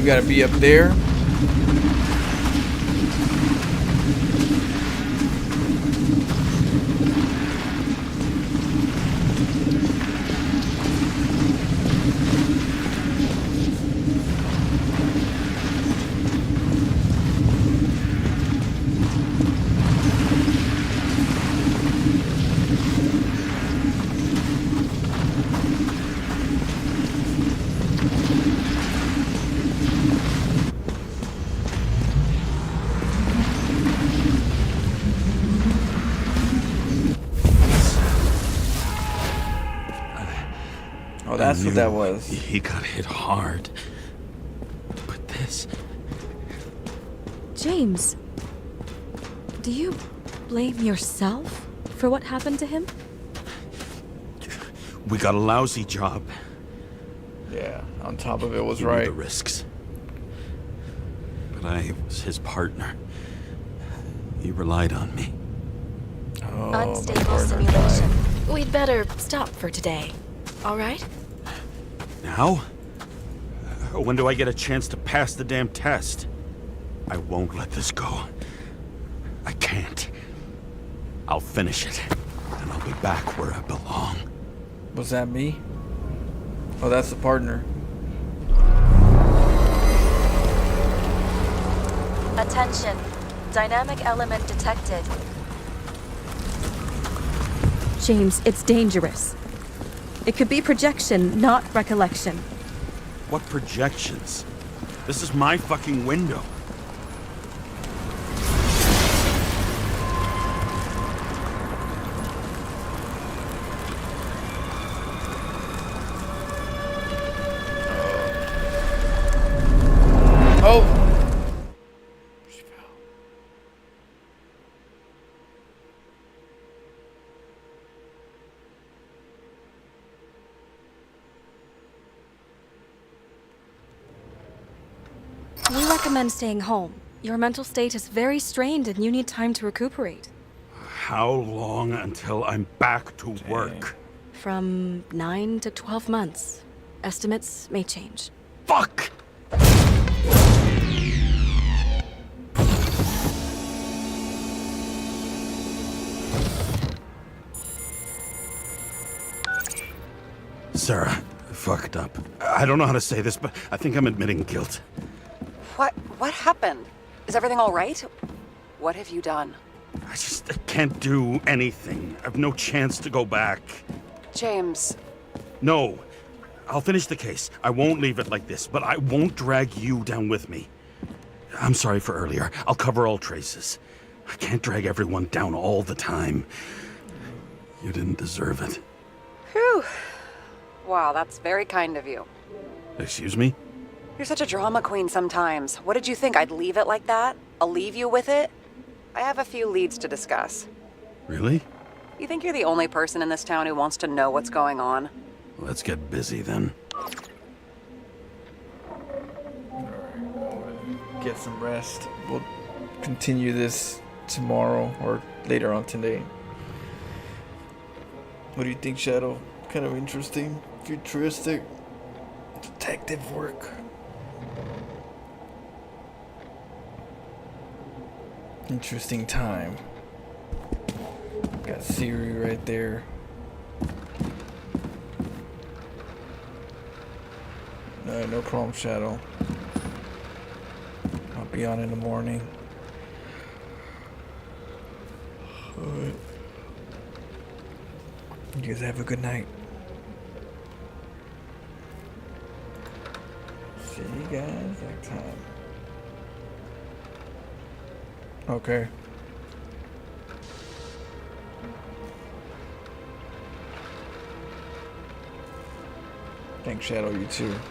We gotta be up there. Oh, that's what that was. He got hit hard. But this... James, do you blame yourself for what happened to him? We got a lousy job. Yeah, on top of it was He knew right. the risks. But I was his partner. He relied on me. Oh, Unstable simulation. We'd better stop for today. All right? Now? When do I get a chance to pass the damn test? I won't let this go. I can't. I'll finish it, and I'll be back where I belong. Was that me? Oh, that's the partner. Attention. Dynamic element detected. James, it's dangerous. It could be projection, not recollection. What projections? This is my fucking window. Oh! We recommend staying home. Your mental state is very strained and you need time to recuperate. How long until I'm back to work? From 9 to 12 months. Estimates may change. Fuck! Sarah, I fucked up. I don't know how to say this, but I think I'm admitting guilt. What happened? Is everything all right? What have you done? I can't do anything. I've no chance to go back. James. No. I'll finish the case. I won't leave it like this, but I won't drag you down with me. I'm sorry for earlier. I'll cover all traces. I can't drag everyone down all the time. You didn't deserve it. Whew. Wow, that's very kind of you. Excuse me? You're such a drama queen sometimes. What did you think? I'd leave it like that? I'll leave you with it? I have a few leads to discuss. Really? You think you're the only person in this town who wants to know what's going on? Let's get busy then. Get some rest. We'll continue this tomorrow or later on today. What do you think, Shadow? Kind of interesting, futuristic, detective work. Interesting time. Got Siri right there. No problem, Shadow. I'll be on in the morning. Alright. You guys have a good night. See you guys next time. Okay. Thanks, Shadow. You too.